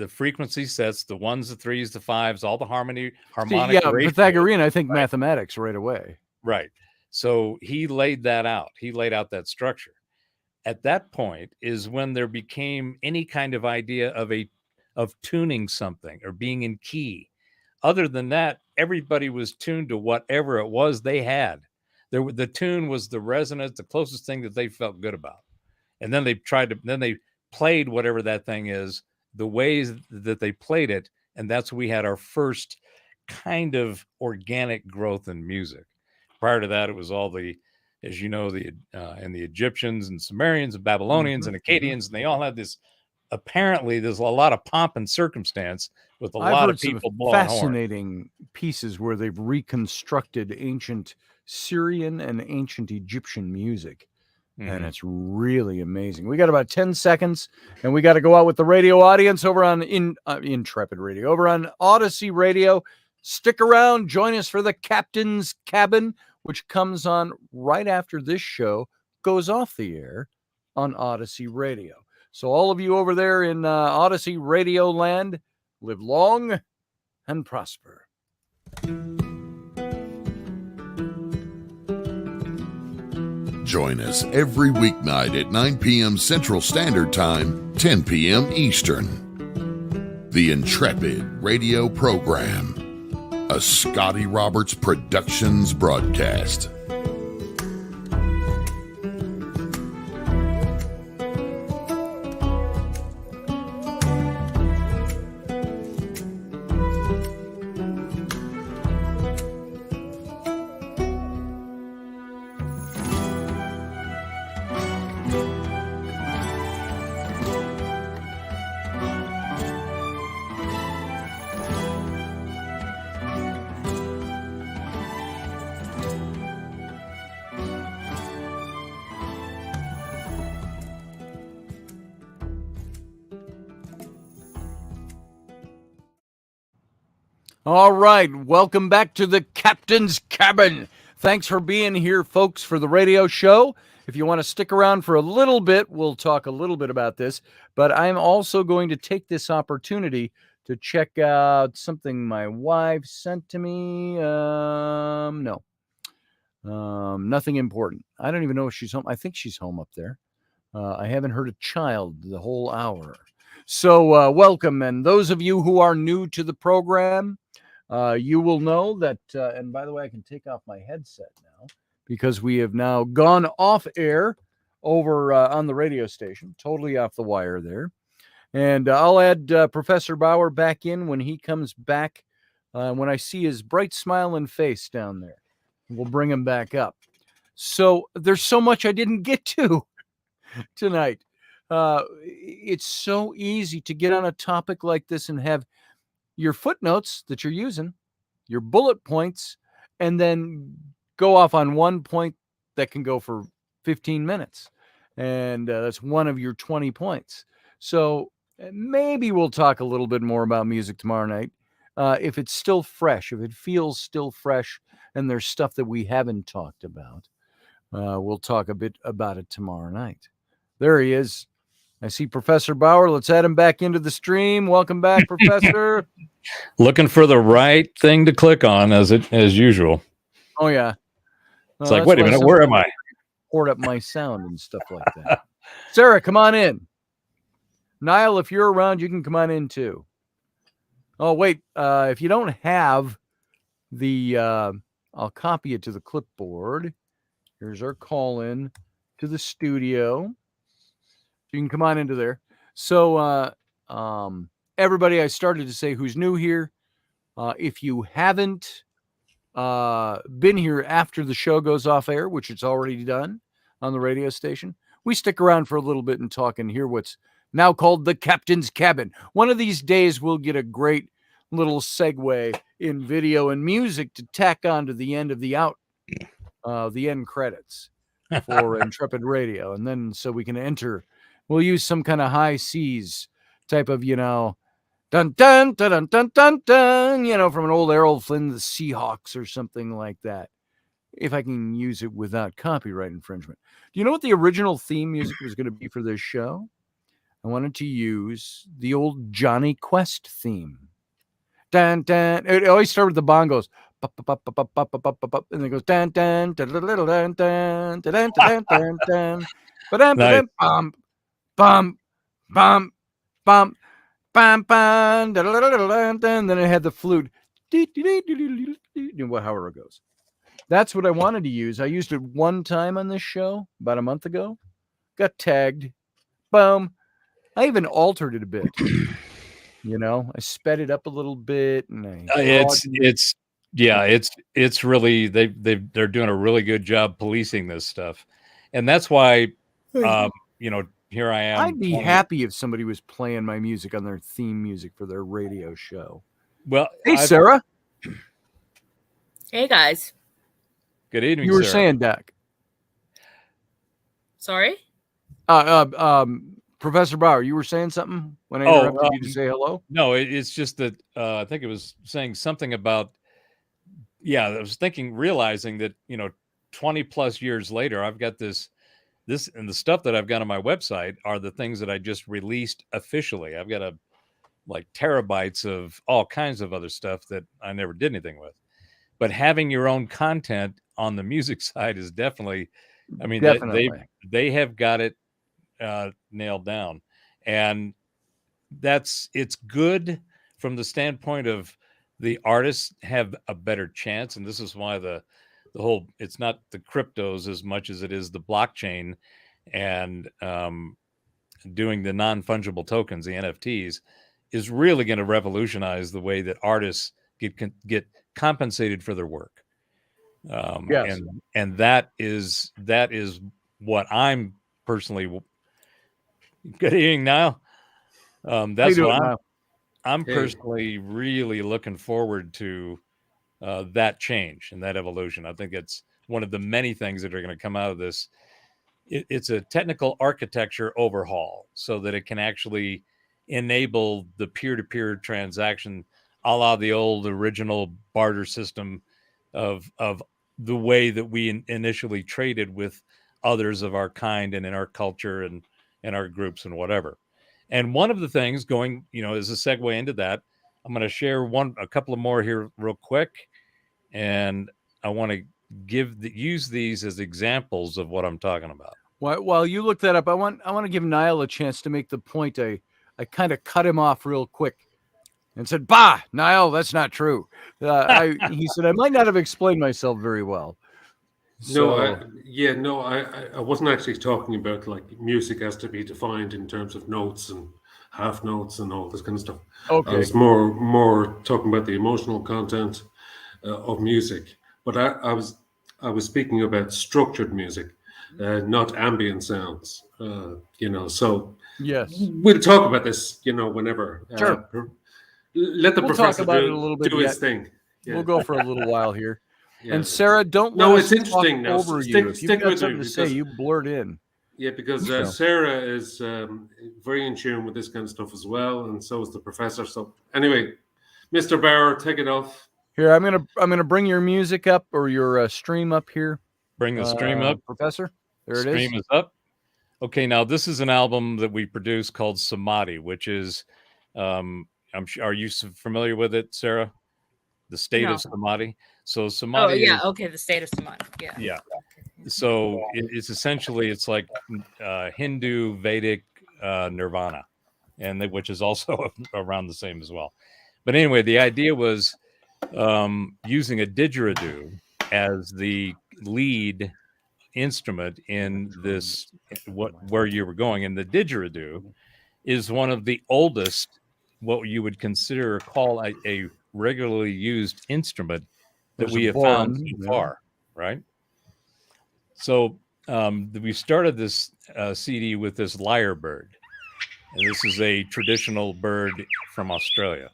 frequency sets, the ones, the threes, the fives, all the harmonic ratios. Pythagorean, I think mathematics right away. Right. So he laid that out. He laid out that structure. At that point is when there became any kind of idea of tuning something or being in key. Other than that, everybody was tuned to whatever it was they had. The tune was the resonance, the closest thing that they felt good about. And then they played whatever that thing is, the ways that they played it. And that's when we had our first kind of organic growth in music. Prior to that, it was all as you know, and the Egyptians and Sumerians and Babylonians and Akkadians, and they all had this. Apparently, there's a lot of pomp and circumstance with a lot of people blowing fascinating pieces where they've reconstructed ancient Syrian and ancient Egyptian music. And it's really amazing. We got about 10 seconds, and we got to go out with the radio audience over on Intrepid Radio, over on Odyssey Radio. Stick around. Join us for the Captain's Cabin, which comes on right after this show goes off the air on Odyssey Radio. So all of you over there in Odyssey Radio land, live long and prosper. Join us every weeknight at 9 p.m. Central Standard Time, 10 p.m. Eastern. The Intrepid Radio Program, a Scotty Roberts Productions broadcast. All right. Welcome back to the Captain's Cabin. Thanks for being here, folks, for the radio show. If you want to stick around for a little bit, we'll talk a little bit about this. But I'm also going to take this opportunity to check out something my wife sent to me. No. Nothing important. I don't even know if she's home. I think she's home up there. I haven't heard a child the whole hour. So welcome. And those of you who are new to the program, you will know that, and by the way, I can take off my headset now because we have now gone off air over on the radio station, totally off the wire there. And I'll add Professor Bauer back in when he comes back, when I see his bright smiling face down there. We'll bring him back up. So there's so much I didn't get to tonight. It's so easy to get on a topic like this and have your footnotes that you're using, your bullet points, and then go off on one point that can go for 15 minutes. And that's one of your 20 points. So maybe we'll talk a little bit more about music tomorrow night. If it's still fresh, if it feels still fresh, and there's stuff that we haven't talked about, we'll talk a bit about it tomorrow night. There he is. I see Professor Bauer. Let's add him back into the stream. Welcome back, Professor. Looking for the right thing to click on as usual. Oh yeah. It's like, wait a minute, where am I? Poured up my sound and stuff like that. Sarah, come on in. Niall, if you're around, you can come on in too. Oh wait, if you don't have the, I'll copy it to the clipboard. Here's our call in to the studio. You can come on into there. So, everybody, I started to say who's new here. If you haven't been here after the show goes off air, which it's already done on the radio station, we stick around for a little bit and talk and hear what's now called the Captain's Cabin. One of these days, we'll get a great little segue in video and music to tack on to the end of the end credits for Intrepid Radio. And then so we can enter, we'll use some kind of high seas type of, dun, dun, dun, dun, dun, dun, dun, from an old Errol Flynn, the Seahawks or something like that. If I can use it without copyright infringement. Do you know what the original theme music was going to be for this show? I wanted to use the old Johnny Quest theme. Dun, dun. It always started with the bongos. And then it goes dun, dun, dun, dun, dun, dun, dun, dun, dun, dun, dun. Bum, bum, bum, bum, bum, bum, then it had the flute. However it goes. That's what I wanted to use. I used it one time on this show about a month ago. Got tagged. Boom. I even altered it a bit. I sped it up a little bit, and it's really they're doing a really good job policing this stuff, and that's why here I am. I'd be happy if somebody was playing my music on their theme music for their radio show. Well, hey, Sarah. Hey, guys. Good evening. You were Sarah. saying, Dak. Sorry. Professor Bauer, you were saying something when I interrupted you to say hello? No, it's just that I think it was saying something about, I was realizing that, 20 plus years later, I've got this and the stuff that I've got on my website are the things that I just released officially. I've got terabytes of all kinds of other stuff that I never did anything with. But having your own content on the music side is definitely, they have got it nailed down, and it's good from the standpoint of the artists have a better chance. And this is why the whole, it's not the cryptos as much as it is the blockchain and doing the non-fungible tokens, the NFTs, is really going to revolutionize the way that artists get compensated for their work. Yes. And that is what I'm personally. Good evening, Niall. That's what I'm personally really looking forward to, that change and that evolution. I think it's one of the many things that are going to come out of this. It's a technical architecture overhaul so that it can actually enable the peer-to-peer transaction a la the old original barter system of the way that we initially traded with others of our kind and in our culture and in our groups and whatever. And one of the things going, as a segue into that, I'm going to share a couple of more here real quick. And I want to use these as examples of what I'm talking about. While you look that up, I want to give Niall a chance to make the point. I kind of cut him off real quick and said, "Bah, Niall, that's not true." He said, "I might not have explained myself very well." I wasn't actually talking about like music has to be defined in terms of notes and half notes and all this kind of stuff. Okay. I was more talking about the emotional content of music, but I was speaking about structured music, not ambient sounds. So yes, we'll talk about this. Whenever. Sure. Let the professor talk about it a little bit do his thing. Yeah. We'll go for a little while here. Yeah. And Sarah, don't No, let it's us interesting talk now. over you. If you've got something to say, you blurt in. Yeah, because Sarah is very in tune with this kind of stuff as well, and so is the professor. So anyway, Mr. Bauer, take it off. Here, I'm gonna bring your music up or your stream up here. Bring the stream up, Professor. There it is. Stream is up. Okay, now this is an album that we produced called Samadhi, which is, I'm sure, are you familiar with it, Sarah? The state of Samadhi. So Samadhi. Oh yeah, okay. The state of Samadhi. Yeah. Yeah. So it's essentially it's like Hindu Vedic nirvana, and which is also around the same as well. But anyway, the idea was using a didgeridoo as the lead instrument in this where you were going, and the didgeridoo is one of the oldest, what you would call a regularly used instrument that we have found so far, right? So we started this CD with this lyre bird, and this is a traditional bird from Australia.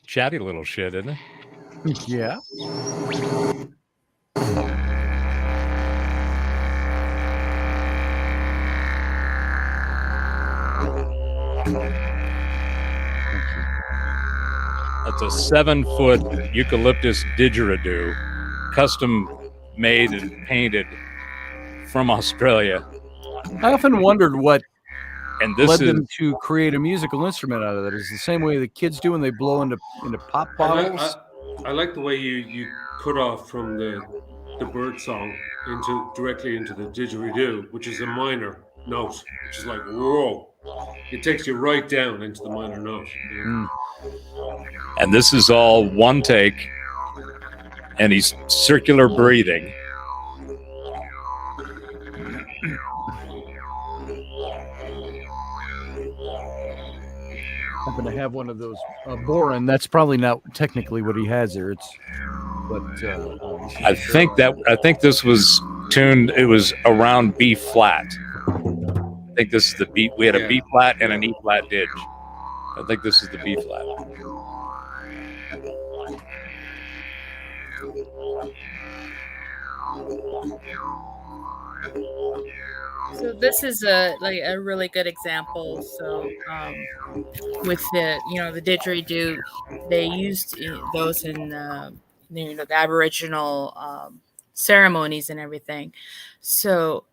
Chatty little shit, isn't it? Yeah. That's a 7-foot eucalyptus didgeridoo, custom made and painted from Australia. I often wondered what led them to create a musical instrument out of it. Is the same way the kids do when they blow into pop bottles. I like the way you cut off from the bird song directly into the didgeridoo, which is a minor note, which is like whoa. It takes you right down into the minor note. And this is all one take, and he's circular breathing. Happen to have one of those boron. That's probably not technically what he has there. I think this was tuned. It was around B flat. I think this is the B. We had a B flat and an E flat didge. I think this is the B flat. So this is a really good example. So with the the didgeridoo, they used those in the Aboriginal ceremonies and everything. So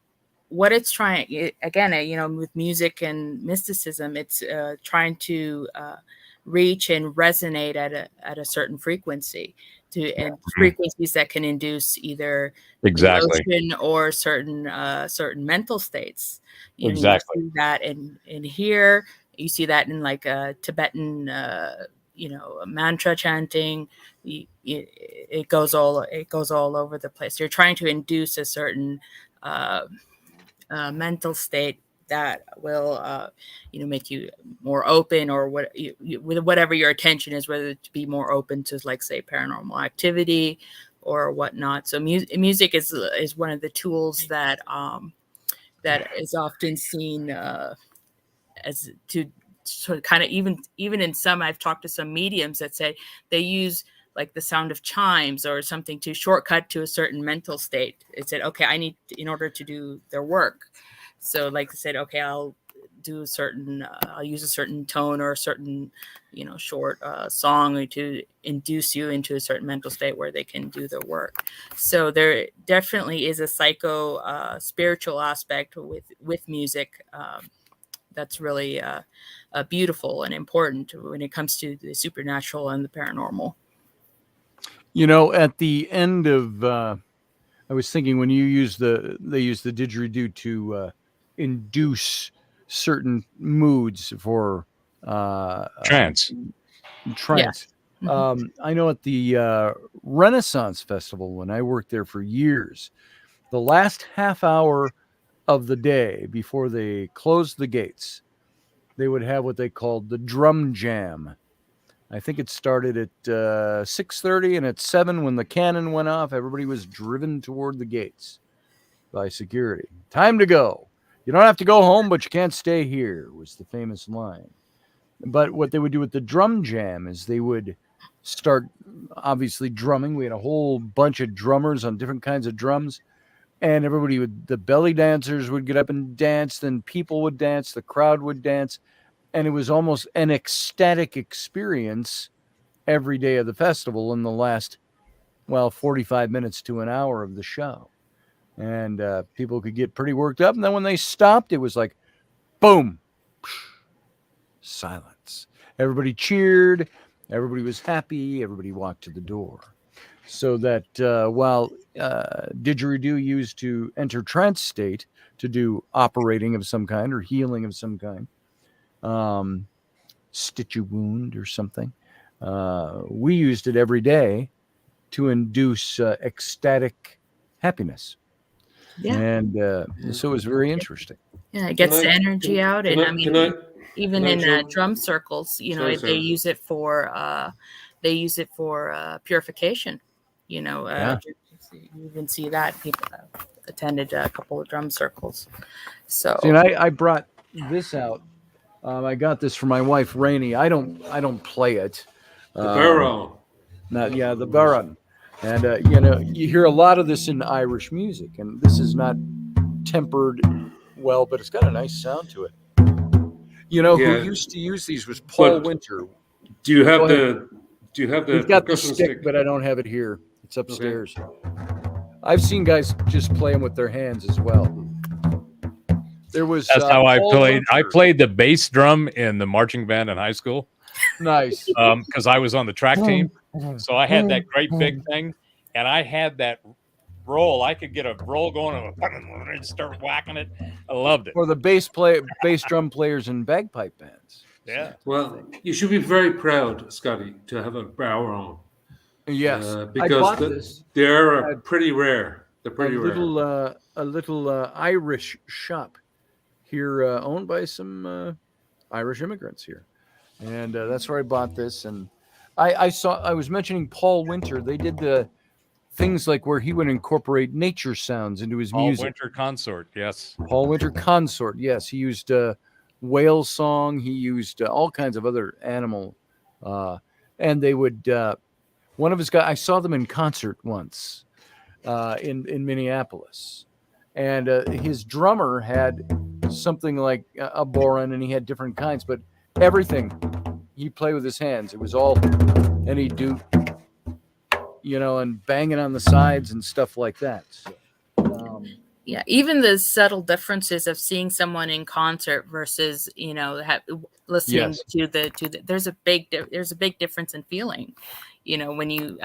what it's trying again, with music and mysticism, it's trying to reach and resonate at a certain frequency. And frequencies that can induce either emotion or certain mental states. You see that in here. You see that in like Tibetan, mantra chanting. It goes all over the place. You're trying to induce a certain mental state that will make you more open, or with whatever your attention is, whether to be more open to, like, say, paranormal activity, or whatnot. So music is one of the tools that that is often seen as to sort of kind of even in some, I've talked to some mediums that say they use like the sound of chimes or something to shortcut to a certain mental state. It said, okay, I need in order to do their work. So like I said, okay, I'll do a certain, I'll use a certain tone or a certain, short song to induce you into a certain mental state where they can do their work. So there definitely is a spiritual aspect with music. That's really beautiful and important when it comes to the supernatural and the paranormal. At the end of, I was thinking when they use the didgeridoo to induce certain moods for Trance. Trance. Yeah. I know at the Renaissance Festival, when I worked there for years, the last half hour of the day before they closed the gates, they would have what they called the drum jam. I think it started at 6:30, and at 7, when the cannon went off, everybody was driven toward the gates by security. Time to go. You don't have to go home, but you can't stay here, was the famous line. But what they would do with the drum jam is they would start, obviously, drumming. We had a whole bunch of drummers on different kinds of drums, and the belly dancers would get up and dance, then people would dance, the crowd would dance, and it was almost an ecstatic experience every day of the festival in the last, 45 minutes to an hour of the show. And people could get pretty worked up. And then when they stopped, it was like, boom, silence. Everybody cheered. Everybody was happy. Everybody walked to the door. So that while didgeridoo used to enter trance state to do operating of some kind or healing of some kind, stitch a wound or something, we used it every day to induce ecstatic happiness. Yeah. And so it was very interesting. Yeah, it gets the energy out. And I mean, even in drum circles, they use it for purification. Yeah. You even see that people attended a couple of drum circles. So See, and I brought this out. I got this for my wife Rainey. I don't play it. The barrel. The baron. And you hear a lot of this in Irish music, and this is not tempered well, but it's got a nice sound to it. Who used to use these was Paul Winter. Do you have the We've got the percussion stick, but I don't have it here. It's upstairs. Okay. I've seen guys just play them with their hands as well. That's how I played. Winter. I played the bass drum in the marching band in high school. Nice. Because I was on the track team. So I had that great big thing, and I had that roll. I could get a roll going and start whacking it. I loved it. For the bass drum players in bagpipe bands. Yeah. Well, you should be very proud, Scotty, to have a barrel. Yes, because they're pretty rare. They're pretty rare. A little Irish shop here, owned by some Irish immigrants here, and that's where I bought this. And I was mentioning Paul Winter. They did the things like where he would incorporate nature sounds into his music. Paul Winter Consort, yes. Paul Winter Consort, yes. He used whale song. He used all kinds of other animal, and they would. One of his guys, I saw them in concert once in Minneapolis, and his drummer had something like a boron, and he had different kinds, but everything he played with his hands. It was all, and he'd do, and banging on the sides and stuff like that. So, yeah, even the subtle differences of seeing someone in concert versus listening to the there's a big difference in feeling. When you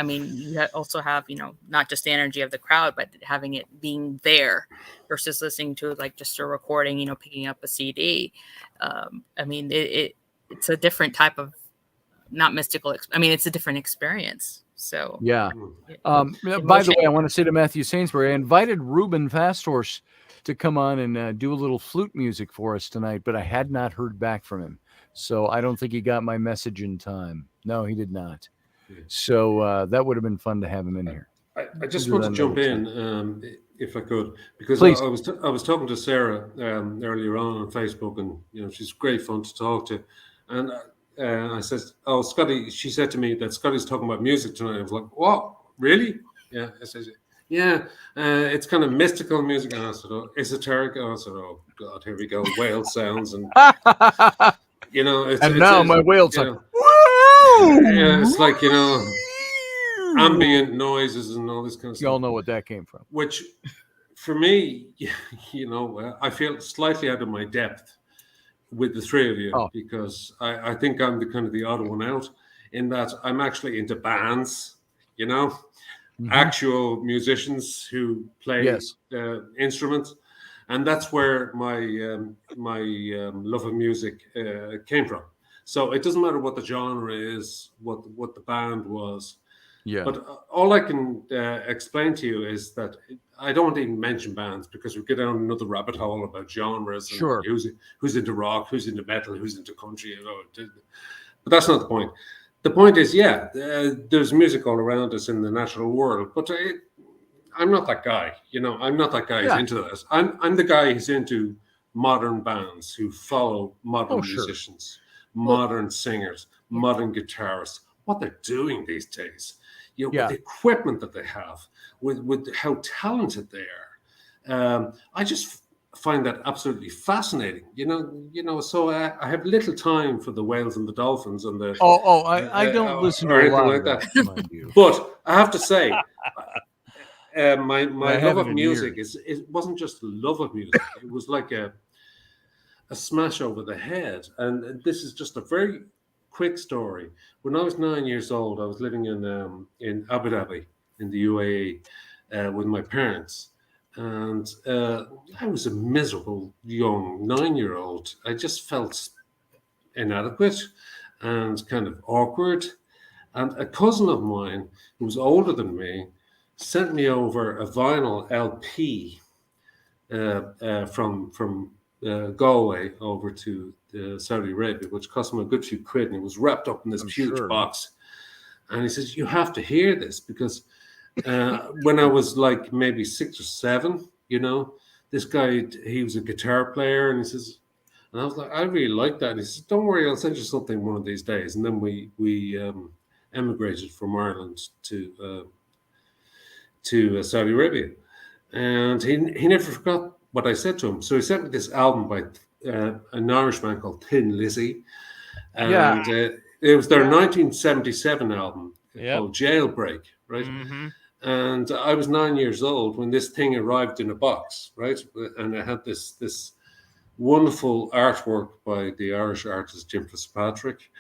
also have not just the energy of the crowd, but having it being there versus listening to like just a recording, picking up a CD. It's a different type of not mystical. It's a different experience. So yeah. By the way, I want to say to Matthew Sainsbury, I invited Ruben Fasthorse to come on and do a little flute music for us tonight, but I had not heard back from him, so I don't think he got my message in time. No, he did not. So that would have been fun to have him in here. I just We'll want do to that jump another in, if I could, because Please. I was talking to Sarah earlier on Facebook, and she's great fun to talk to, and I said, "Oh, Scotty," she said to me that Scotty's talking about music tonight. I was like, "What? Really?" Yeah, I said, "Yeah, it's kind of mystical music," and I said, "Oh, esoteric." And I said, "Oh God, here we go, whale sounds," and And now my whale's like, it's like ambient noises and all this kind of you all stuff. know what that came from. Which, for me, I feel slightly out of my depth with the three of you, because I think I'm the kind of the odd one out, in that I'm actually into bands, actual musicians who play instruments, and that's where my love of music came from. So it doesn't matter what the genre is, what the band was. Yeah. But all I can explain to you is that I don't even mention bands, because we get down another rabbit hole about genres and who's into rock, who's into metal, who's into country. But that's not the point. The point is, there's music all around us in the natural world, but I'm not that guy. I'm not that guy who's into this. I'm the guy who's into modern bands who follow modern musicians, modern singers, modern guitarists, what they're doing these days. With the equipment that they have, with how talented they are. I just find that absolutely fascinating. So I have little time for the whales and the dolphins and the. I don't listen to or a anything lot like of that. mind you. But I have to say, my love of in music it wasn't just love of music. It was like a smash over the head. And this is just a very quick story. When I was 9 years old, I was living in Abu Dhabi in the UAE with my parents, and I was a miserable young 9-year-old. I just felt inadequate and kind of awkward. And a cousin of mine who was older than me sent me over a vinyl LP from Galway over to Saudi Arabia, which cost him a good few quid, and it was wrapped up in this huge box. And he says, "You have to hear this," because when I was like maybe 6 or 7, this guy, he was a guitar player, and he says, and I was like, "I really like that." And he says, "Don't worry, I'll send you something one of these days." And then we emigrated from Ireland to Saudi Arabia, and he never forgot what I said to him. So he sent me this album by an Irishman called Thin Lizzy, and it was their 1977 album called Jailbreak, right? Mm-hmm. And I was 9 years old when this thing arrived in a box, right? And it had this wonderful artwork by the Irish artist Jim Fitzpatrick,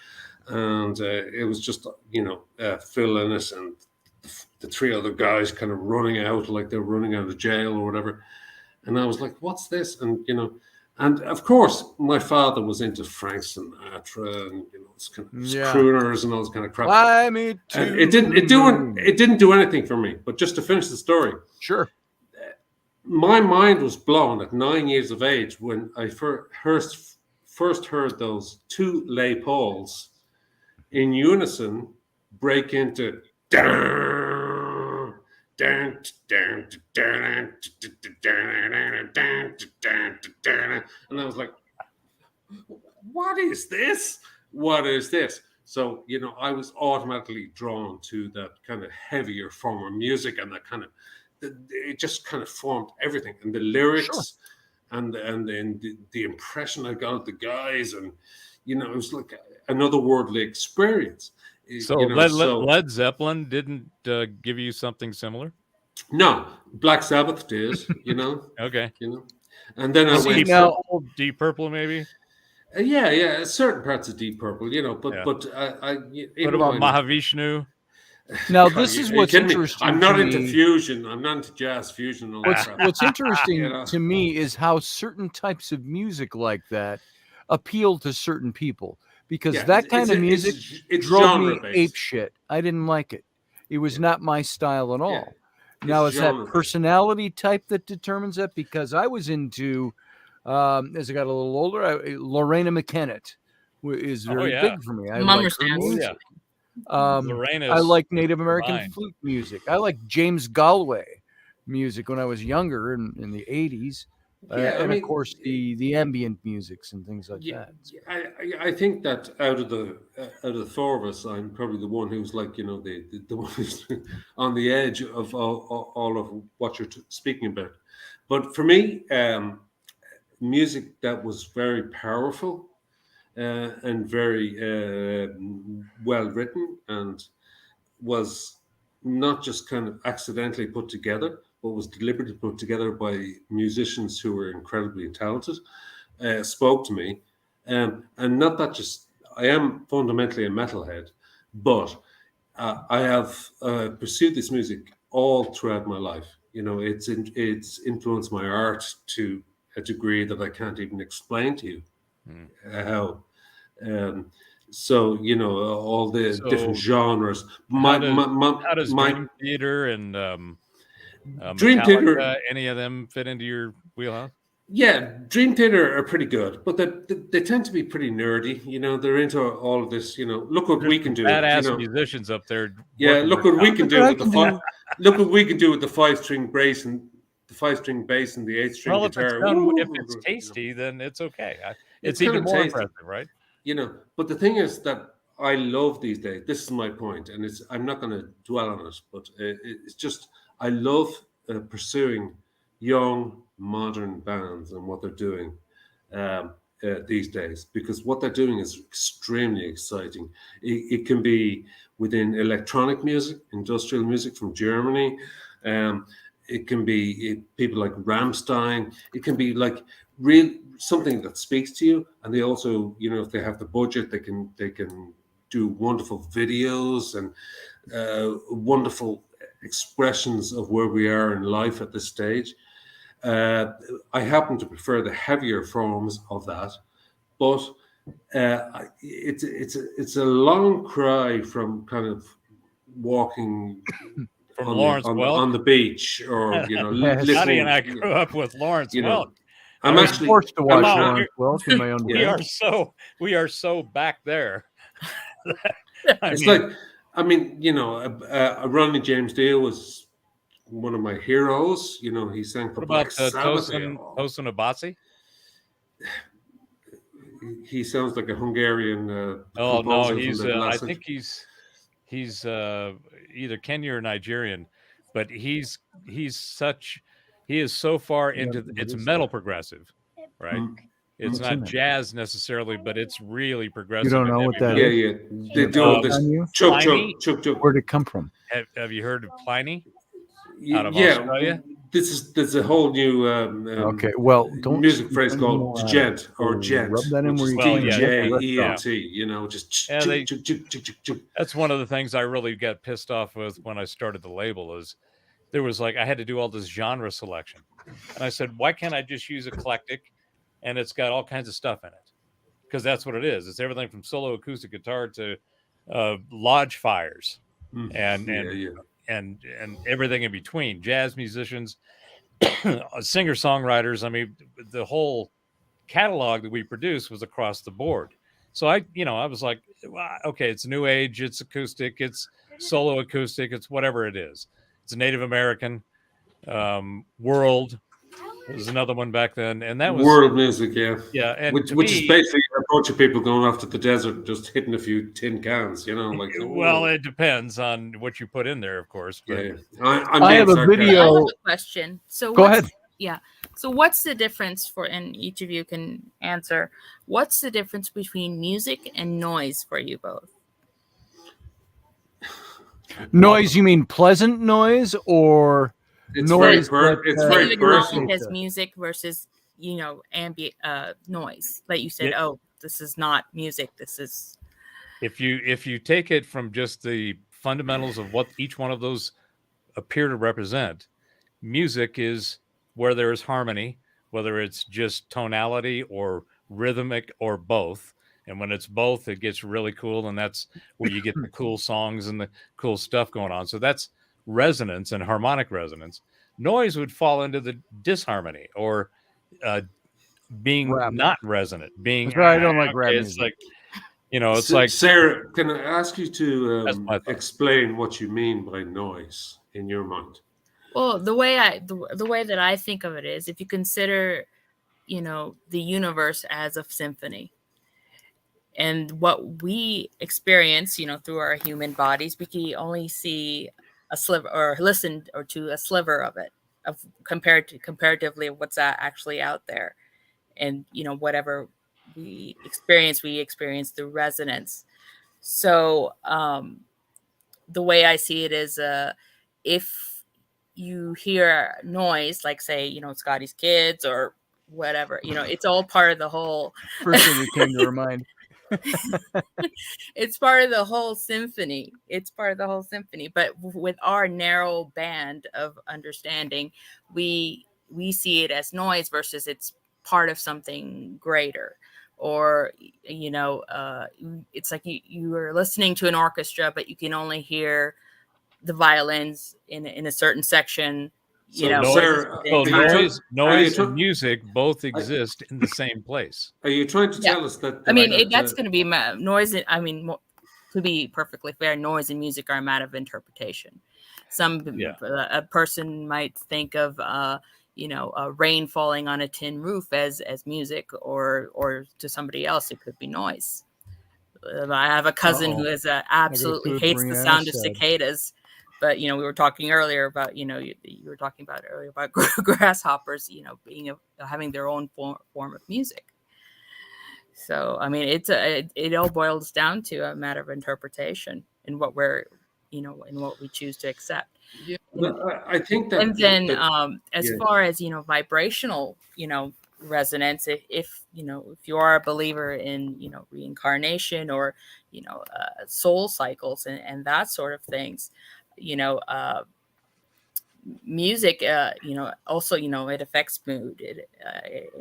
and it was just Phil Innes and the three other guys kind of running out like they're running out of jail or whatever. And I was like, "What's this?" And and of course, my father was into Frank Sinatra and it's kind of crooners and all this kind of crap. Fly me to and it didn't do anything for me. But just to finish the story, my mind was blown at 9 years of age when I first heard those two Les Pauls in unison break into. And I was like, "What is this? What is this?" So, I was automatically drawn to that kind of heavier form of music, and that kind of, it just kind of formed everything, and the lyrics and the impression I got of the guys, and, it was like an otherworldly experience. So Led Zeppelin didn't give you something similar? No, Black Sabbath did, Okay. And then I went Deep Purple, maybe. Certain parts of Deep Purple, but I what about Mahavishnu? Now this is what's interesting. I'm not into fusion. I'm not into jazz fusion. What's interesting to me is how certain types of music like that appeal to certain people. Because that kind of music drove me ape shit. I didn't like it. It was not my style at all. Now, it's that personality type that determines that, because I was into, as I got a little older, Lorena McKennitt is very big for me. I like her music. Lorena's I like Native American divine. flute music. I like James Galway music when I was younger in the 80s. Yeah, And of course the ambient musics and things like yeah, that. I think that out of the four of us, I'm probably the one who's like, you know, the one who's on the edge of all of what you're speaking about. But for me, music that was very powerful and very well written, and was not just kind of accidentally put together, but was deliberately put together by musicians who were incredibly talented, spoke to me. And not that just, I am fundamentally a metalhead, but I have pursued this music all throughout my life. You know, it's influenced my art to a degree that I can't even explain to you how. So, you know, all the different genres. How does Dream Theater and Dream Metallica, Theater, any of them fit into your wheelhouse? yeah, Dream Theater are pretty good, but they tend to be pretty nerdy. You know, they're into all of this. You know, look what we can do. Badass You know, musicians up there. yeah, working look their what we chops. can do with the look what we can do with the 5-string bass and the 5-string bass and the 8-string Well, guitar. if it's tasty, then it's okay. It's kind even of more tasty. impressive, right? You know, but the thing is that I love these days. This is my point, and I'm not going to dwell on it, but it's just I love pursuing young modern bands and what they're doing these days, because what they're doing is extremely exciting. It can be within electronic music, industrial music from Germany. It can be people like Rammstein. It can be like real something that speaks to you, and they also, you know, if they have the budget, they can do wonderful videos and wonderful expressions of where we are in life at this stage. I happen to prefer the heavier forms of that, but it's a long cry from kind of walking From on Lawrence Welk on the beach, or you know, Yes. listening. Scotty and I grew up with Lawrence You Welk. know, I'm I was actually forced to watch Come on, Lawrence Welk in my own we bed. are so back there. It's like, I mean, you know, Ronnie James Dio was one of my heroes. You know, he sang for What Black about Sabbath. Tosin Abasi? He sounds like a Hungarian Oh no, composer he's from the I last think he's either Kenya or Nigerian, but he is so far into it's metal progressive, right? It's What's not in it? jazz necessarily, but it's really progressive. You don't and know what heavy that metal. Yeah, is? yeah. They do all this On you? chug Pliny? Where'd it come from? Have you heard of Pliny out of Yeah, Australia? there's a whole new Okay, well, don't music phrase don't called more out of gent or it. gent, Rub that in which where is you Well, yeah, DJENT. You know, just Yeah, they- chug, chug, chug, chug, chug. That's one of the things I really got pissed off with when I started the label is there was like I had to do all this genre selection. And I said, why can't I just use eclectic and it's got all kinds of stuff in it? Because that's what it is. It's everything from solo acoustic guitar to lodge fires and everything in between. Jazz musicians, singer-songwriters. I mean, the whole catalog that we produced was across the board. So I was like, well, okay, it's new age, it's acoustic, it's solo acoustic, it's whatever it is. It's a Native American, world. There's another one back then, and that was world music, yeah. Yeah, and which is basically a bunch of people going off to the desert, just hitting a few tin cans, you know, like. Well, it depends on what you put in there, of course. But Yeah, I have a I video. have a question. So Go ahead. Yeah. So what's the difference and each of you can answer, what's the difference between music and noise for you both? Noise, you mean pleasant noise or it's noise? it's very personal. As music versus, ambient noise. Like you said, oh, this is not music. This is. If you take it from just the fundamentals of what each one of those appear to represent, music is where there is harmony, whether it's just tonality or rhythmic or both. And when it's both, it gets really cool. And that's where you get the cool songs and the cool stuff going on. So that's resonance and harmonic resonance. Noise would fall into the disharmony or being not resonant. Being That's why I don't like rap it's music. You know, it's like Sarah, can I ask you That's my to thought. explain what you mean by noise in your mind? Well, the way that I think of it is, if you consider, the universe as a symphony, and what we experience, through our human bodies, we can only see a sliver or listen or to a sliver of it, of comparatively of what's actually out there. And whatever we experience through resonance. So the way I see it is, if you hear noise, like, say, Scotty's kids or whatever, it's all part of the whole. First thing that came to her mind. It's part of the whole symphony. It's part of the whole symphony. But with our narrow band of understanding, we see it as noise versus it's part of something greater. Or it's like you are listening to an orchestra, but you can only hear the violins in a certain section. So, Sarah, So noise tr- and music both exist in the same place. Are you trying to Yeah. tell us that? I mean, that's going to be noise. I mean, to be perfectly fair, noise and music are a matter of interpretation. A person might think of rain falling on a tin roof as music, or to somebody else it could be noise. I have a cousin who is absolutely hates the sound of cicadas. But we were talking earlier about you were talking about earlier about grasshoppers being having their own form of music. So I mean, it all boils down to a matter of interpretation and what we're and what we choose to accept. Yeah. I think that. And then as far as vibrational resonance, if you are a believer in reincarnation or soul cycles and that sort of things, music also it affects mood.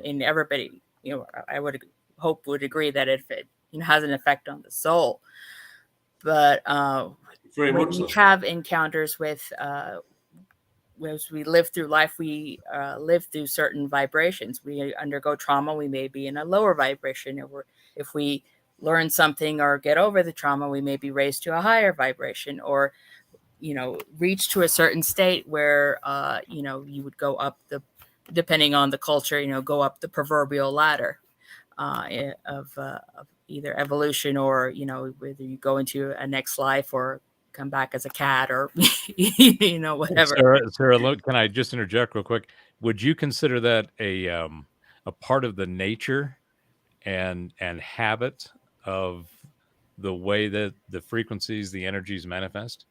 In everybody I would agree that it has an effect on the soul. But when we have encounters with as we live through life, we live through certain vibrations. We undergo trauma, we may be in a lower vibration. If we learn something or get over the trauma, we may be raised to a higher vibration, or reach to a certain state where you would go up depending on the culture, go up the proverbial ladder of either evolution, or whether you go into a next life or come back as a cat, or whatever. Sarah, can I just interject real quick? Would you consider that a part of the nature and habit of the way that the frequencies, the energies manifest?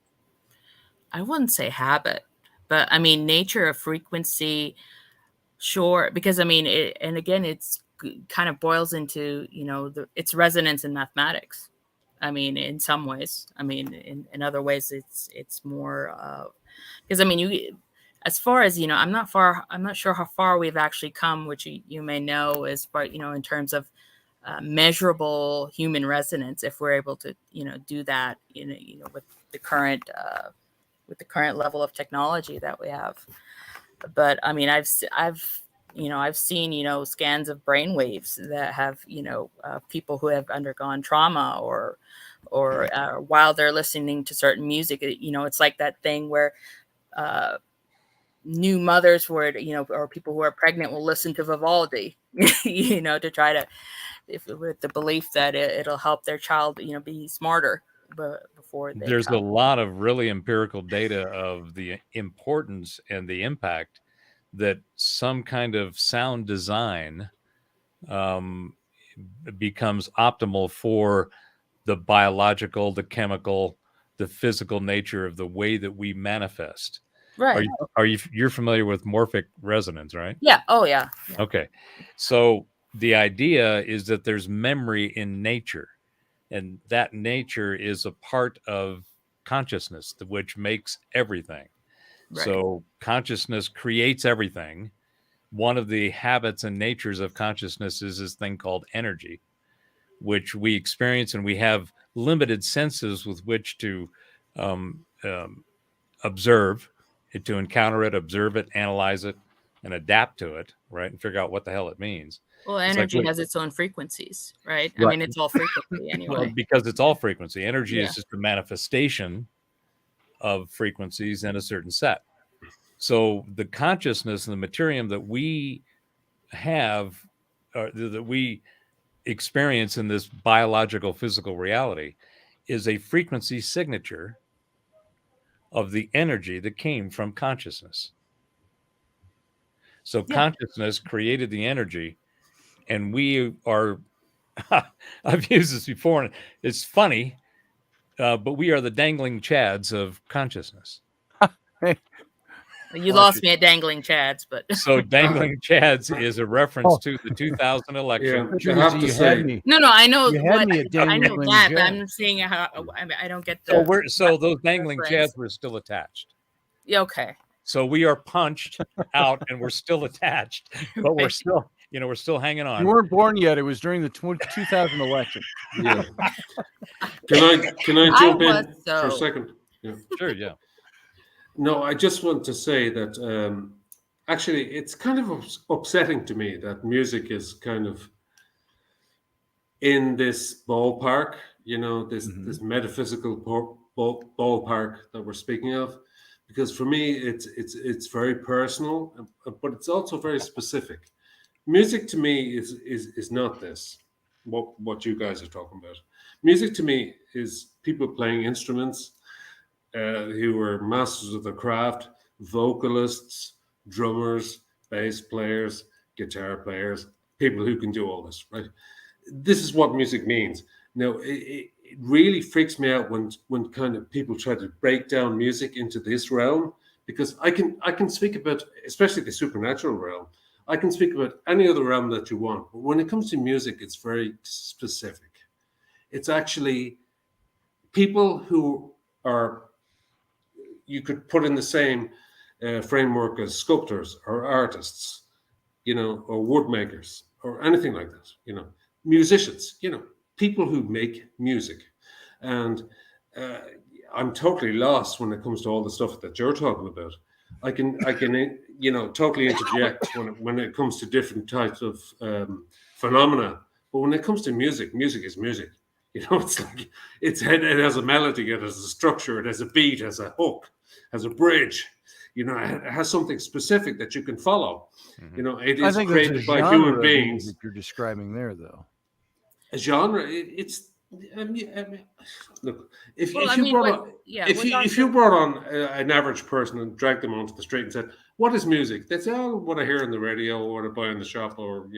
I wouldn't say habit, but I mean nature of frequency, sure. Because I mean, and again, it's kind of boils into it's resonance in mathematics. I mean, in some ways. I mean, in other ways, it's more because I mean, as far as I'm not sure how far we've actually come, which you may know, as far in terms of measurable human resonance, if we're able to do that with the current level of technology that we have. But I mean, I've seen scans of brain waves that have people who have undergone trauma, or while they're listening to certain music, it's like that thing where new mothers would or people who are pregnant will listen to Vivaldi to try to, with the belief that it'll help their child be smarter. But before there's a lot of really empirical data of the importance and the impact that some kind of sound design becomes optimal for the biological, the chemical, the physical nature of the way that we manifest. Right. You're familiar with morphic resonance, right? Yeah. Oh, yeah. Okay. So the idea is that there's memory in nature, and that nature is a part of consciousness, which makes everything. Right. So consciousness creates everything. One of the habits and natures of consciousness is this thing called energy, which we experience, and we have limited senses with which to observe it, to encounter it, observe it, analyze it, and adapt to it, right, and figure out what the hell it means. Well, It's like, energy has its own frequencies, right? I Right. mean, it's all frequency anyway. well, because it's all frequency. Energy Yeah. is just a manifestation of frequencies in a certain set. So the consciousness and the materium that we have, that we experience in this biological physical reality, is a frequency signature of the energy that came from consciousness. So consciousness created the energy, and we are, I've used this before, and it's funny, but we are the dangling chads of consciousness. You lost me at dangling chads, but So dangling chads is a reference to the 2000 election. Yeah, I have to you say, had me. no, I know You had what me at I know dangling that, but chad. I'm seeing how I don't get So the. so those dangling reference. chads were still attached. Yeah, okay. So we are punched out and we're still attached, but we're Right. still, we're still hanging on. You weren't born yet. It was during the 2000 election. yeah. Can I I jump in was for a so- second? Yeah. Sure, yeah. No, I just want to say that actually it's kind of upsetting to me that music is kind of in this ballpark, this metaphysical ballpark that we're speaking of, because for me it's very personal, but it's also very specific. Music to me is not this what you guys are talking about. Music to me is people playing instruments who are masters of their craft, vocalists, drummers, bass players, guitar players, people who can do all this, right? This is what music means. Now, it really freaks me out when kind of people try to break down music into this realm, because I can speak about, especially the supernatural realm, I can speak about any other realm that you want. But when it comes to music, it's very specific. It's actually people who are, you could put in the same framework as sculptors or artists, or wood makers or anything like that, musicians, people who make music. And I'm totally lost when it comes to all the stuff that you're talking about. I can totally interject when it comes to different types of phenomena. But when it comes to music, music is music. It's like it has a melody, it has a structure, it has a beat, it has a hook, has a bridge. It has something specific that you can follow. It is created by human beings. That you're describing there, though. A genre. Look, if you brought on an average person and dragged them onto the street and said, "What is music?" They'd say, "Oh, what I hear on the radio, or what I buy in the shop, or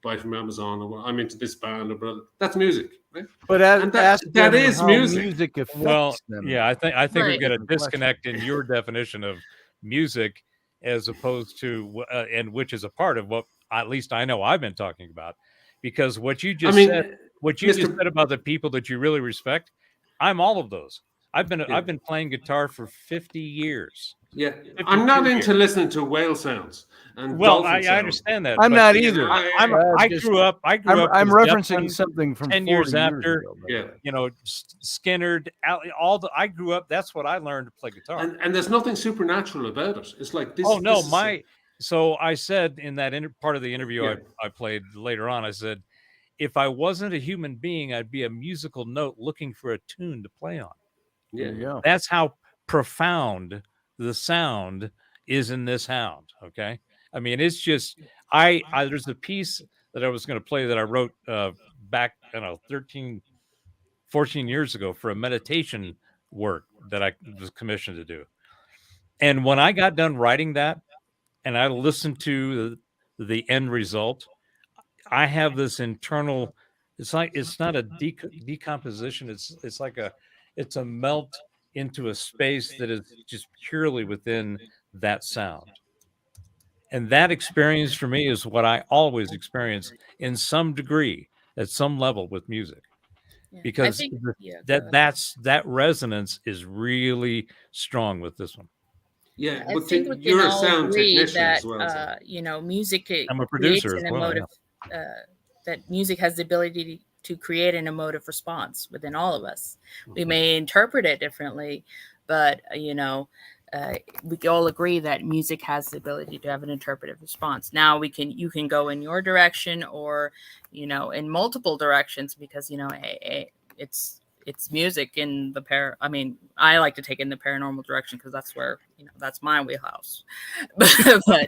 buy from Amazon, or I'm into this band, or that's music." Right? But that is how music. affects Well, them. yeah, I think Right. we've got a disconnect in your definition of music as opposed to and which is a part of what at least I know I've been talking about, because what you just said, just said about the people that you really respect, I'm all of those. I've been playing guitar for 50 years. Yeah, I'm not into listening to whale sounds. And I understand that. I'm but, not either. I grew up. I'm with referencing Zeppelin something from 10 40 years after. ago, by the way. Skinner. I grew up. That's what I learned to play guitar. And there's nothing supernatural about it. It's like this. Oh no, So I said in that part of the interview I played later on, I said, if I wasn't a human being, I'd be a musical note looking for a tune to play on. There you go. That's how profound the sound is in this sound. Okay. I mean, it's just, there's a piece that I was going to play that I wrote back, 14 years ago for a meditation work that I was commissioned to do. And when I got done writing that and I listened to the end result, I have this internal, it's not a decomposition. It's like it's a melt into a space that is just purely within that sound. And that experience for me is what I always experience in some degree, at some level with music. Because that resonance is really strong with this one. Yeah, I but think we you're can a all sound agree technician that as well. music I'm a producer as well, that music has the ability to create an emotive response within all of us. We may interpret it differently, but we all agree that music has the ability to have an interpretive response. Now you can go in your direction, or in multiple directions, because it's music in the I mean, I like to take it in the paranormal direction because that's where that's my wheelhouse. But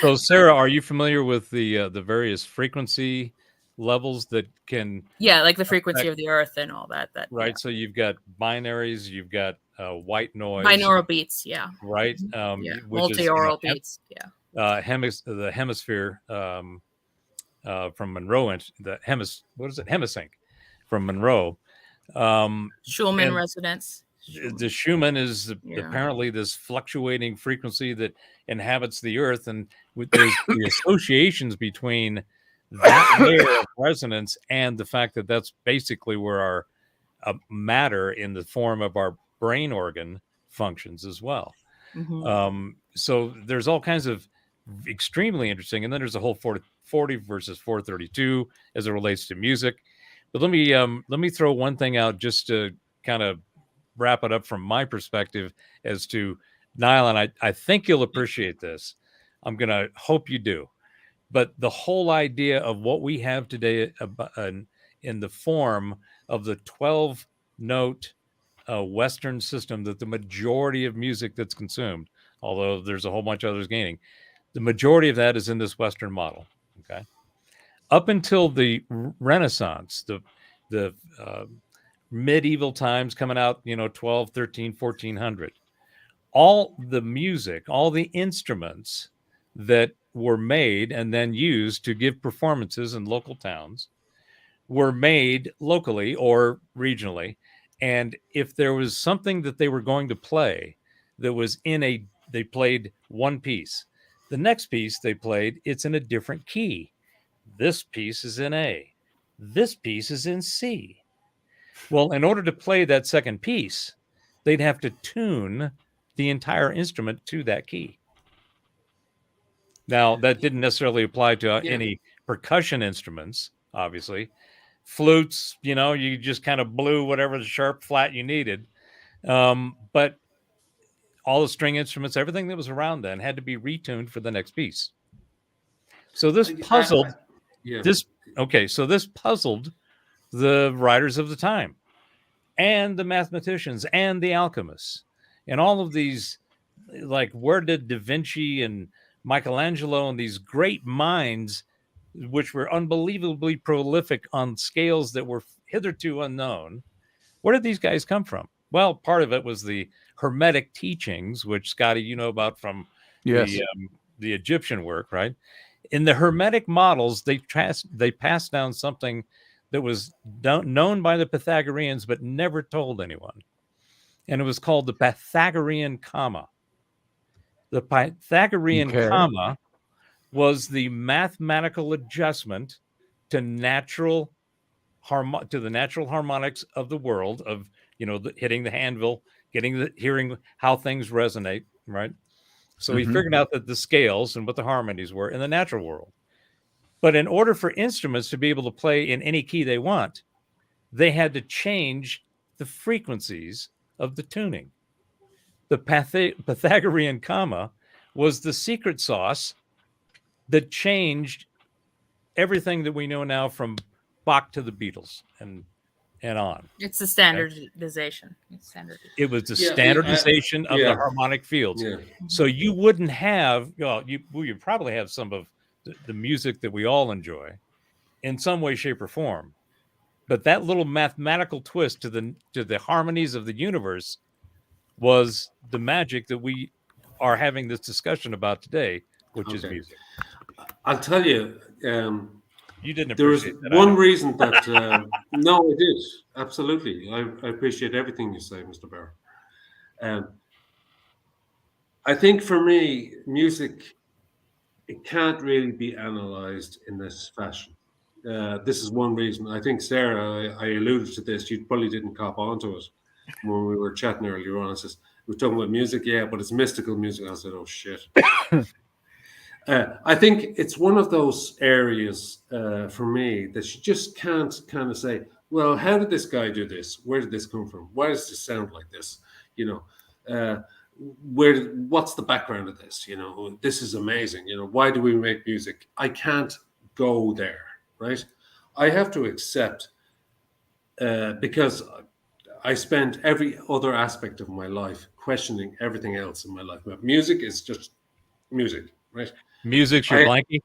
So, Sarah, are you familiar with the various frequency levels that can? Yeah, like the frequency of the earth and all that. Right. Yeah. So you've got binaries, you've got white noise, Binaural beats. Yeah. right? Yeah. Which is Multi-aural beats. Yeah. the hemisphere from Monroe, hemisync from Monroe. Schulman and resonance. the Schumann is Yeah. apparently this fluctuating frequency that inhabits the earth, and with there's the associations between that layer of resonance and the fact that that's basically where our matter in the form of our brain organ functions as well. Mhm. So there's all kinds of extremely interesting, and then there's a whole 40 versus 432 as it relates to music. But let me throw one thing out just to kind of wrap it up from my perspective as to Niall, and I think you'll appreciate this. I'm gonna hope you do. But the whole idea of what we have today in the form of the 12 note Western system, that the majority of music that's consumed, although there's a whole bunch of others gaining, the majority of that is in this Western model. Okay. Up until the Renaissance, the medieval times coming out, 12, 13, 1400, all the music, all the instruments that were made and then used to give performances in local towns were made locally or regionally. And if there was something that they were going to play that was they played one piece. The next piece they played, it's in a different key. This piece is in A. This piece is in C. Well, in order to play that second piece, they'd have to tune the entire instrument to that key. Now, that didn't necessarily apply to any percussion instruments, obviously. Flutes, you just kind of blew whatever the sharp flat you needed. But all the string instruments, everything that was around then had to be retuned for the next piece. So this puzzled this puzzled the writers of the time and the mathematicians and the alchemists and all of these, like, where did Da Vinci and Michelangelo and these great minds, which were unbelievably prolific on scales that were hitherto unknown, where did these guys come from? Well, part of it was the Hermetic teachings, which, Scotty, you know about from the Egyptian work, right? In the Hermetic models, they passed down something that was known by the Pythagoreans but never told anyone. And it was called the Pythagorean comma. The Pythagorean comma was the mathematical adjustment to the natural harmonics of the world, of hitting the anvil, hearing how things resonate, right? So he figured out that the scales and what the harmonies were in the natural world. But in order for instruments to be able to play in any key they want, they had to change the frequencies of the tuning. The Pythagorean comma was the secret sauce that changed everything that we know now, from Bach to the Beatles and on. It's the standardization. It was the standardization of the harmonic fields. Yeah. So you wouldn't have, you'd probably have some of the music that we all enjoy in some way, shape, or form. But that little mathematical twist to the harmonies of the universe was the magic that we are having this discussion about today, which is music. I'll tell you, you didn't appreciate that. There was one reason that no, I did, absolutely. I appreciate everything you say, Mr. Barr. I think for me, music, it can't really be analyzed in this fashion. This is one reason. I think, Sarah, I alluded to this. You probably didn't cop onto it when we were chatting earlier on. I says, we're talking about music, but it's mystical music. I said, oh, shit. I think it's one of those areas for me that you just can't kind of say, well, how did this guy do this? Where did this come from? Why does this sound like this? what's the background of this? This is amazing. Why do we make music? I can't go there, right? I have to accept because I spent every other aspect of my life questioning everything else in my life. But music is just music, right? Music's your blankie.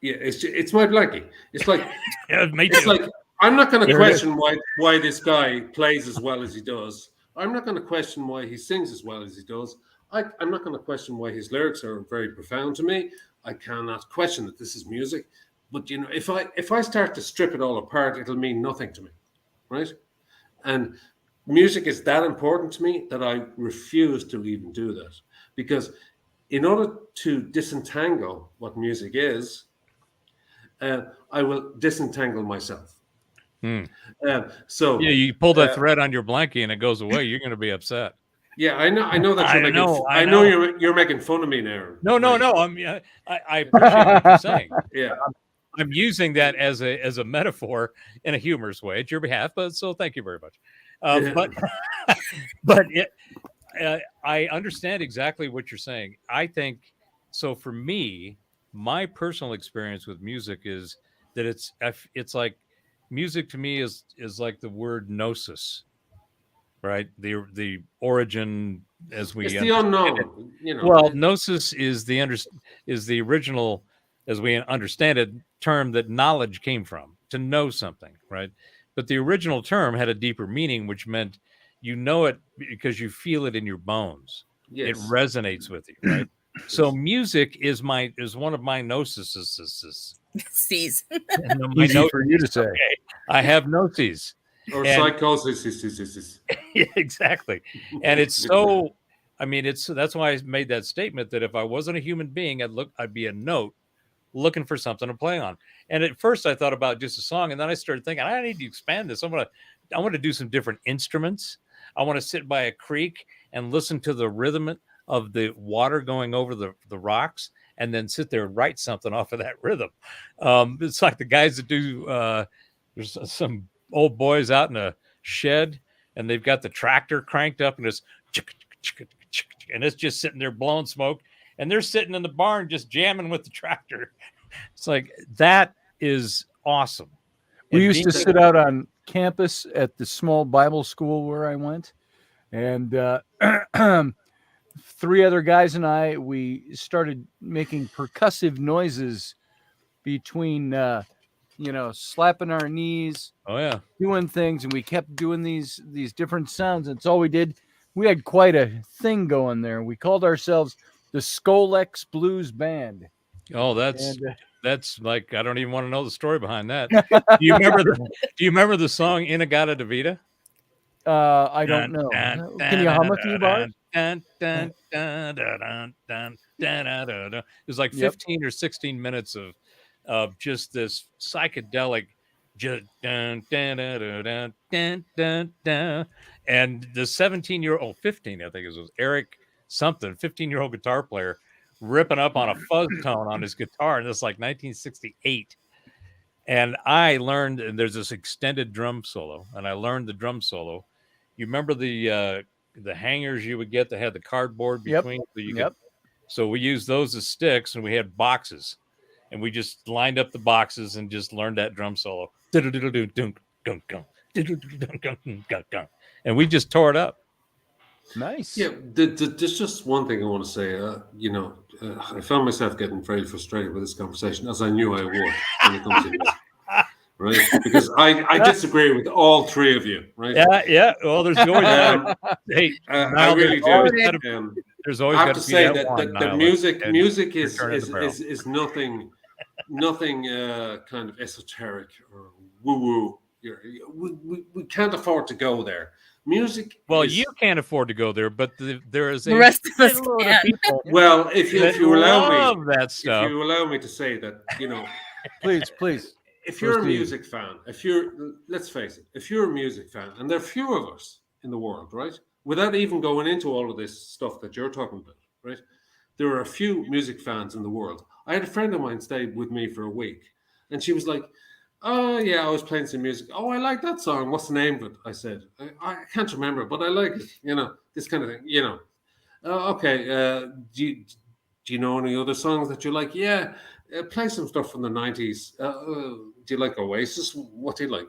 Yeah, it's my blankie. It's like Yeah, me it's too. like I'm not going to There it question why this guy plays as well as he does. I'm not going to question why he sings as well as he does. I'm not going to question why his lyrics are very profound to me. I cannot question that this is music. But if I start to strip it all apart, it'll mean nothing to me, right? And music is that important to me that I refuse to even do that, because in order to disentangle what music is, I will disentangle myself. So yeah, you pull that thread on your blankie and it goes away. You're going to be upset. Yeah, I know that you're making. I know you're making fun of me now. No. I appreciate what you're saying. Yeah, I'm using that as a metaphor in a humorous way at your behalf. But so thank you very much. But I understand exactly what you're saying. I think so. For me, my personal experience with music is that it's like music to me is like the word gnosis, right? The origin as we it's the unknown. Well, gnosis is the original, as we understand it, term that knowledge came from, to know something, right? But the original term had a deeper meaning, which meant you know it because you feel it in your bones. Yes. It resonates with you, right? So music is one of my gnoses. Sees. Easy for you to say. Okay. I have gnoses. Or psychosis. Yeah, exactly. And it's so, that's why I made that statement that if I wasn't a human being, I'd be a note looking for something to play on. And at first I thought about just a song, and then I started thinking, I need to expand this. I want to do some different instruments. I want to sit by a creek and listen to the rhythm of the water going over the rocks, and then sit there and write something off of that rhythm. It's like the guys that do, there's some old boys out in a shed, and they've got the tractor cranked up, and it's just sitting there blowing smoke, and they're sitting in the barn just jamming with the tractor. It's like, that is awesome. We used to sit out on campus at the small Bible school where I went, and three other guys and I, we started making percussive noises between slapping our knees, doing things, and we kept doing these different sounds. That's all we did. We had quite a thing going there. We called ourselves the Skolex Blues Band. Oh, that's like, I don't even want to know the story behind that. Do you remember the song Inagata Davida? I don't know. Can you hum a few bars? It was like 15 or 16 minutes of just this psychedelic, and the 17-year-old, 15, I think it was Eric something, 15-year-old guitar player, ripping up on a fuzz tone on his guitar, and this is like 1968. And I learned, and there's this extended drum solo, and I learned the drum solo. You remember the hangers you would get that had the cardboard between? So we used those as sticks, and we had boxes, and we just lined up the boxes and just learned that drum solo. And we just tore it up. Nice. Yeah, there's just one thing I want to say. I found myself getting very frustrated with this conversation, as I knew I would when it comes to music. Right? Because I disagree with all three of you, right? Yeah. Well, there's always hey, I really do. There's always I have got to be say that that music is nothing kind of esoteric or woo woo. We can't afford to go there. Music. Well, you can't afford to go there, but there is the rest of us can. Well, if you allow me that stuff, if you allow me to say that, please. If you're a music fan, let's face it, if you're a music fan, and there are few of us in the world, right? Without even going into all of this stuff that you're talking about, right? There are a few music fans in the world. I had a friend of mine stayed with me for a week, and she was like, "Oh yeah, I was playing some music. Oh, I like that song. What's the name of it?" I said, "I can't remember, but I like it. This kind of thing. Okay. Do you know any other songs that you like? Yeah, play some stuff from the 90s. Do you like Oasis? What do you like?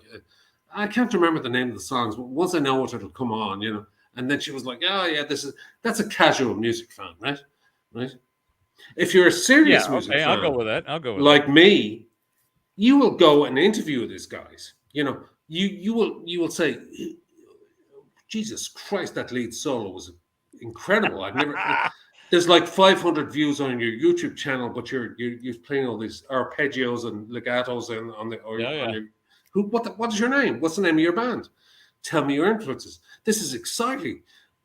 I can't remember the name of the songs, but once I know it, it'll come on, you know. And then she was like, "Oh yeah, that's a casual music fan, right? Right? If you're a serious Yeah, music okay, I'll go fan, with that. I'll go with like me, you will go and interview these guys. You know, you will say, Jesus Christ, that lead solo was incredible. I've never. that. There's like 500 views on your YouTube channel, but you're playing all these arpeggios and legatos and on the or Yeah, on yeah. your what is your name? What's the name of your band? Tell me your influences. This is exciting,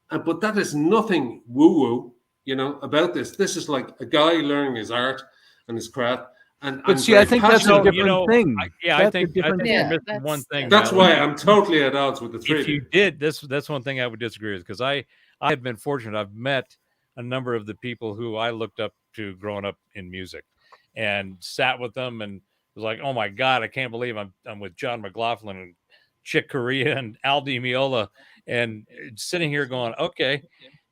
but that is nothing woo woo, you know, about this. This is like a guy learning his art and his craft. And But I'm see, very I think that's a passionate. different thing. I That's a think different you're thing. missing one thing. That's Matt. why I'm totally at odds with the three If of you you. did this, that's one thing I would disagree with, because I have been fortunate. I've met a number of the people who I looked up to growing up in music, and sat with them and was like, "Oh my God, I can't believe I'm with John McLaughlin and Chick Corea and Al Di Meola," and sitting here going, "Okay,"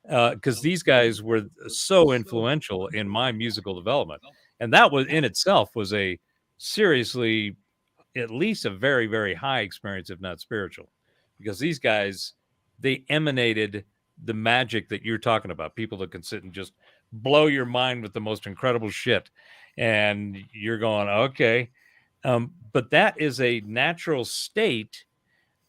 because these guys were so influential in my musical development, and that was in itself was a seriously, at least a very, very high experience, if not spiritual, because these guys, they emanated the magic that you're talking about. People that can sit and just blow your mind with the most incredible shit, and you're going, okay. But that is a natural state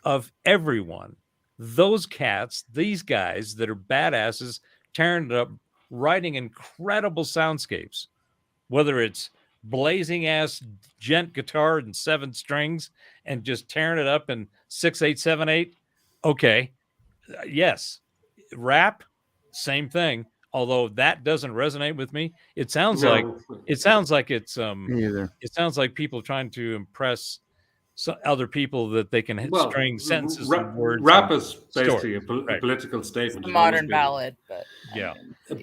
of everyone. Those cats, these guys that are badasses, tearing it up, writing incredible soundscapes, whether it's blazing ass gent guitar and 7 strings and just tearing it up in 6/8, 7/8. Okay. Yes. Rap, same thing. Although that doesn't resonate with me. It sounds like No, it's Me either. it sounds like people trying to impress other people that they can well, string sentences and words rap and is basically a Right. political It's statement. the It's always modern been. ballad, but Yeah.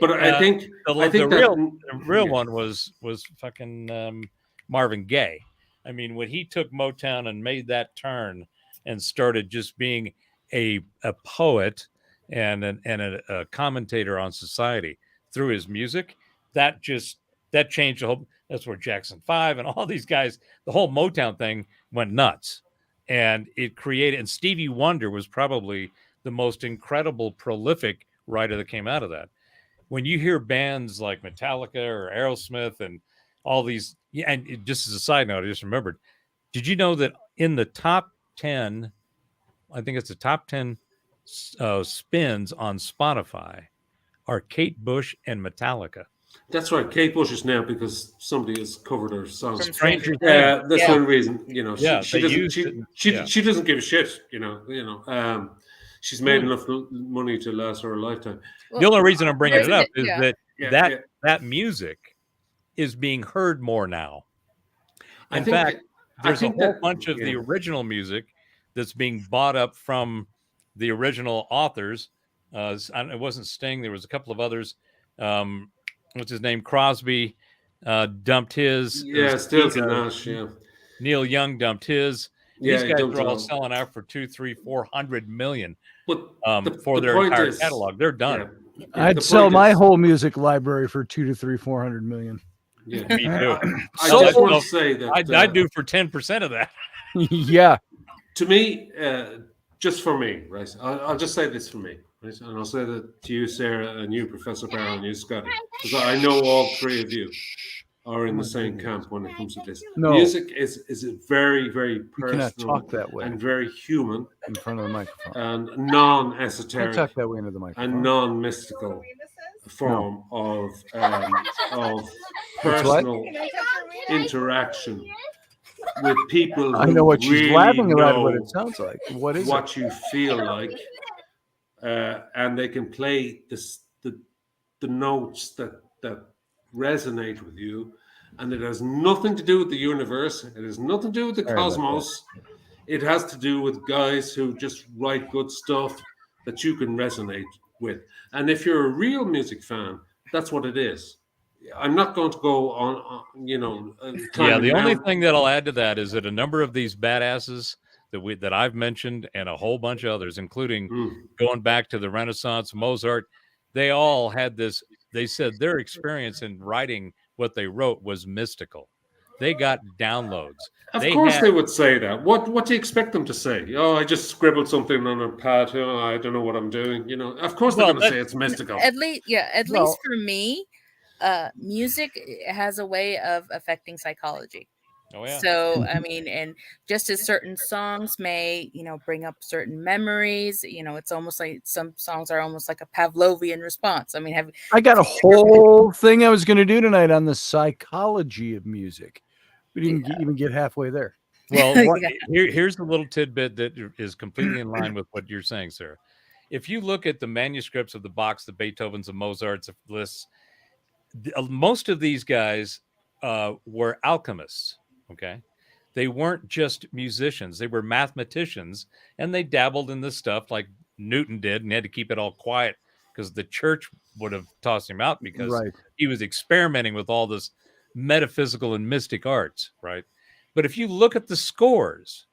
But I think the real yeah. one was fucking Marvin Gaye. I mean, when he took Motown and made that turn and started just being a poet and a commentator on society through his music, that changed the whole. That's where Jackson 5 and all these guys, the whole Motown thing went nuts, and it created. And Stevie Wonder was probably the most incredible, prolific writer that came out of that. When you hear bands like Metallica or Aerosmith and all these, yeah, and just as a side note, I just remembered, did you know that in the top 10, I think it's the top 10 spins on Spotify are Kate Bush and Metallica? That's right. Kate Bush is now because somebody has covered her song. From Stranger Stranger Things. That's Yeah. one reason. You know, Yeah, she they doesn't. used it. She doesn't give a shit. You know. She's made Well- enough money to last her a lifetime. The only reason I'm bringing it up is Yeah. that Yeah, that music is being heard more now. I In think- fact, I there's a think whole that- bunch of the yeah. original music that's being bought up from the original authors. It wasn't Sting. There was a couple of others. What's his name? Crosby dumped his. Yeah, Stilton Nash. Yeah, Neil Young dumped his. Yeah, These he guys dumped are all all. selling out for 200, 300, 400 million but for their point entire is- catalog. They're done. yeah, I'd the sell point my is- whole music library for 200 to 300, 400 million. Yeah. Me too. I So- just want to say that I'd do for 10% of that. Yeah. to me, just for me, right? I'll just say this for me, right? And I'll say that to you, Sarah, and you, Professor Barrow, and you, Scotty, because I know all three of you are in the same camp when it comes to this. No. Music is a very, very You cannot personal talk that way and very human in front of the microphone. and Can't non-esoteric talk that way into the microphone. and non-mystical form of what? personal interaction with people. I know who what she's really laughing about. What know it sounds like. What is what you feel like, and they can play the notes that resonate with you, and it has nothing to do with the universe. It has nothing to do with the Sorry about cosmos. It has to do with guys who just write good stuff that you can resonate with. And if you're a real music fan, that's what it is. I'm not going to go on Yeah, climbing the only Mount- thing that'll add to that is that a number of these badasses that I've mentioned and a whole bunch of others, including Mm. going back to the Renaissance, Mozart, they all had this. They said their experience in writing what they wrote was mystical. They got downloads. Of course they would say that. What do you expect them to say? Oh, I just scribbled something on a pad. Oh, I don't know what I'm doing. You know, of course they're going to say it's mystical. At least for me, music has a way of affecting psychology. Oh, yeah. So, I mean, and just as certain songs may, bring up certain memories, it's almost like some songs are almost like a Pavlovian response. I mean, I got a whole thing I was going to do tonight on the psychology of music. We didn't even get halfway there. Well, here's a little tidbit that is completely in line with what you're saying, sir. If you look at the manuscripts of the Bachs, the Beethovens, the Mozarts, the lists, most of these guys were alchemists. Okay, they weren't just musicians; they were mathematicians, and they dabbled in this stuff like Newton did, and had to keep it all quiet because the church would have tossed him out because he was experimenting with all this metaphysical and mystic arts, right? But if you look at the scores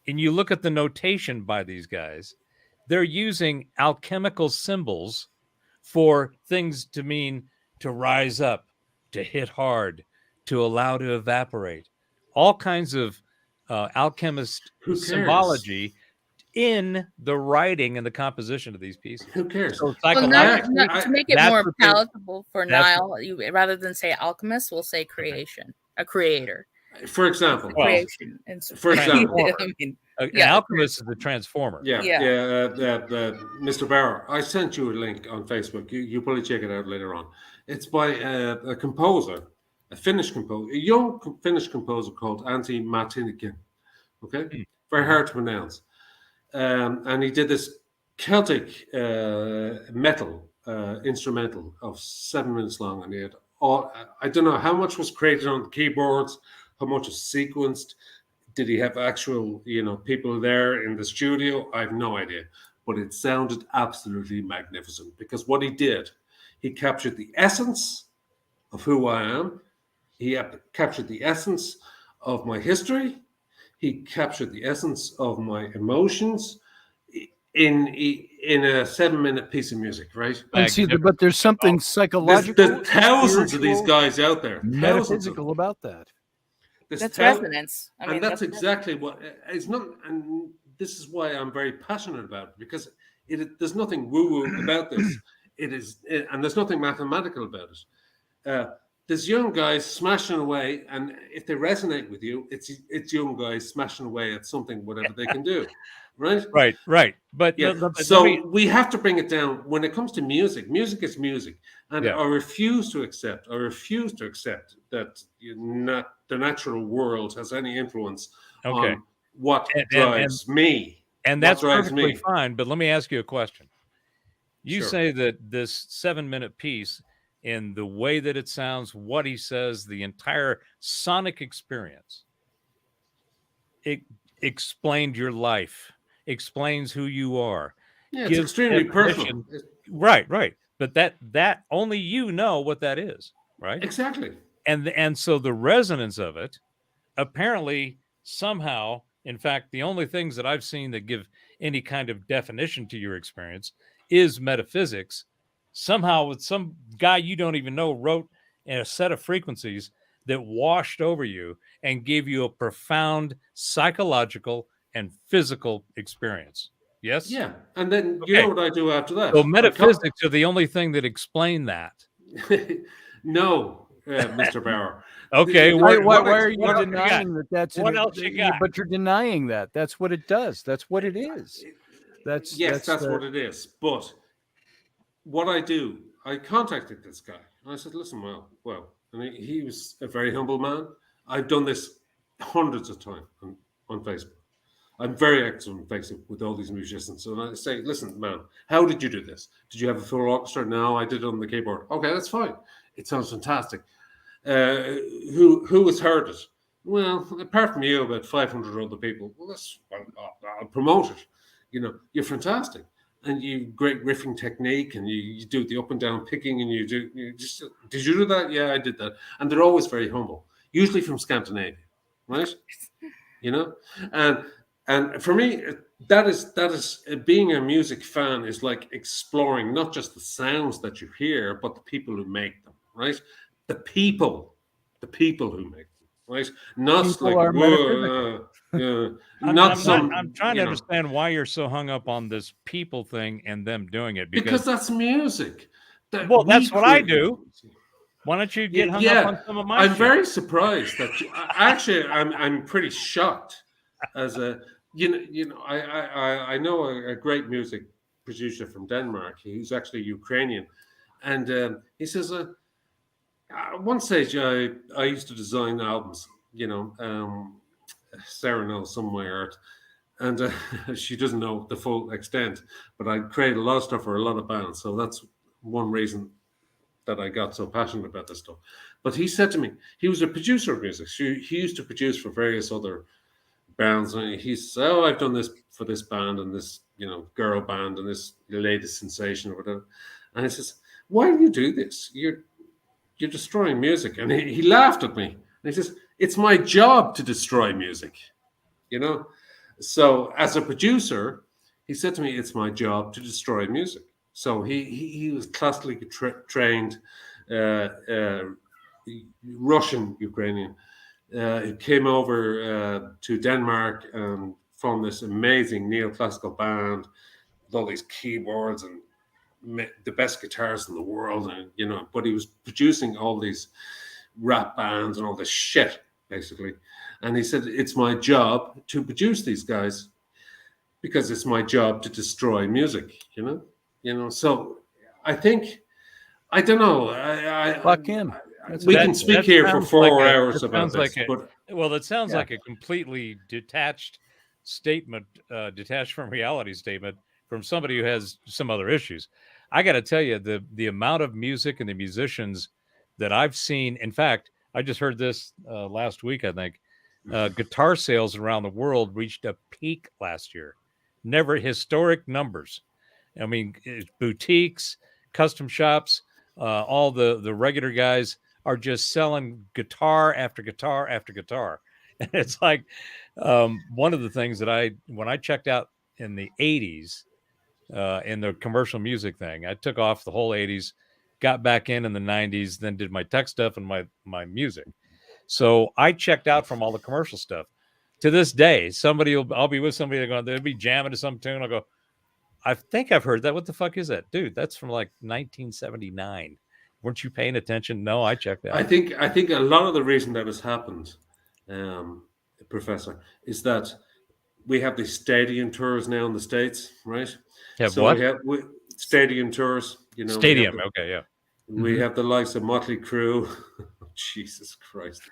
and you look at the notation by these guys, they're using alchemical symbols for things to mean to rise up, to hit hard, to allow to evaporate, all kinds of alchemist symbology in the writing and the composition of these pieces. Who cares? So to make it more palatable for Niall, rather than say alchemist, we'll say creation, a creator. For example, creation. For example, an alchemist is a transformer. Mr. Barrow, I sent you a link on Facebook. You probably check it out later on. It's by a composer, a young Finnish composer called Antti Matinikin. Okay, very hard to pronounce. And he did this Celtic metal instrumental of 7 minutes long, and he had I don't know how much was created on the keyboards, how much was sequenced. Did he have actual, people there in the studio? I have no idea, but it sounded absolutely magnificent because what he did, he captured the essence of who I am. He captured the essence of my history. He captured the essence of my emotions in a 7-minute piece of music, right? And see, but there's something psychological. There's thousands of these guys out there. Metaphysical about that. That's resonance. And that's exactly what it's not. And this is why I'm very passionate about it, because there's nothing woo-woo about this. And there's nothing mathematical about it. There's young guys smashing away, and if they resonate with you, it's young guys smashing away at something, whatever they can do, right? Right. But we have to bring it down. When it comes to music, music is music, and I refuse to accept that the natural world has any influence on what drives me. And that's perfectly fine. But let me ask you a question. You say that this 7-minute piece, in the way that it sounds, what he says, the entire sonic experience, it explained your life, explains who you are. Yeah, it's extremely personal. Right. But that only you know what that is, right? Exactly. And so the resonance of it, apparently, somehow, in fact, the only things that I've seen that give any kind of definition to your experience is metaphysics. Somehow, with some guy you don't even know wrote in a set of frequencies that washed over you and gave you a profound psychological and physical experience. Yes? Yeah. And then you know what I do after that? So metaphysics are the only thing that explain that. No, Mr. Barrow. Okay. Why are you denying that? That's what else you got? But you're denying that. That's what it does. That's what it is. That's what it is. But what I do, I contacted this guy and I said, listen, well, and he was a very humble man. I've done this hundreds of times on Facebook. I'm very active on Facebook with all these musicians. And I say, listen, man, how did you do this? Did you have a full orchestra? No, I did it on the keyboard. Okay, that's fine. It sounds fantastic. Who has heard it? Well, apart from you, about 500 other people. Well, I'll promote it. You're fantastic. And you great riffing technique, and you do the up and down picking, and did you do that? Yeah, I did that. And they're always very humble, usually from Scandinavia, right? And for me, that is being a music fan is like exploring not just the sounds that you hear, but the people who make them, right? The people who make them, right? Not People like are metaphysical. not I'm not. some, I'm trying to understand why you're so hung up on this people thing and them doing it. because that's music that well, we that's what I create. do. Why don't you get hung up on some of my I'm shit? very surprised that actually I'm pretty shocked as a I know a great music producer from Denmark. He's actually Ukrainian, and he says at one stage I used to design albums. Sarah knows somewhere, and she doesn't know the full extent, but I created a lot of stuff for a lot of bands. So that's one reason that I got so passionate about this stuff. But he said to me, he was a producer of music. So he used to produce for various other bands. And he said, "Oh, I've done this for this band and this, girl band and this latest sensation or whatever." And he says, "Why do you do this? You're destroying music." And he laughed at me. And he says, "It's my job to destroy music." So as a producer, he said to me, "It's my job to destroy music." So he was classically trained Russian Ukrainian. He came over to Denmark and formed this amazing neoclassical band with all these keyboards and the best guitars in the world, and but he was producing all these rap bands and all this shit basically. And he said, "It's my job to produce these guys because it's my job to destroy music." So I think, I don't know. Fuck him. We can speak here for 4 hours about this. That sounds like a completely detached statement, detached from reality statement from somebody who has some other issues. I got to tell you, the amount of music and the musicians that I've seen. In fact, I just heard this last week. I think guitar sales around the world reached a peak last year. Never historic numbers. I mean, boutiques, custom shops, all the regular guys are just selling guitar after guitar after guitar. And it's like one of the things that when I checked out in the 80s, in the commercial music thing, I took off the whole 80s, got back in the 90s, then did my tech stuff and my music. So I checked out from all the commercial stuff. To this day, I'll be with somebody, they'll be jamming to some tune. I'll go, "I think I've heard that. What the fuck is that?" "Dude, that's from like 1979. Weren't you paying attention?" "No, I checked out." I think a lot of the reason that has happened, Professor, is that we have these stadium tours now in the States, right? What? We have stadium tours. Stadium. Okay, yeah. We have the likes of Motley Crue. Jesus Christ.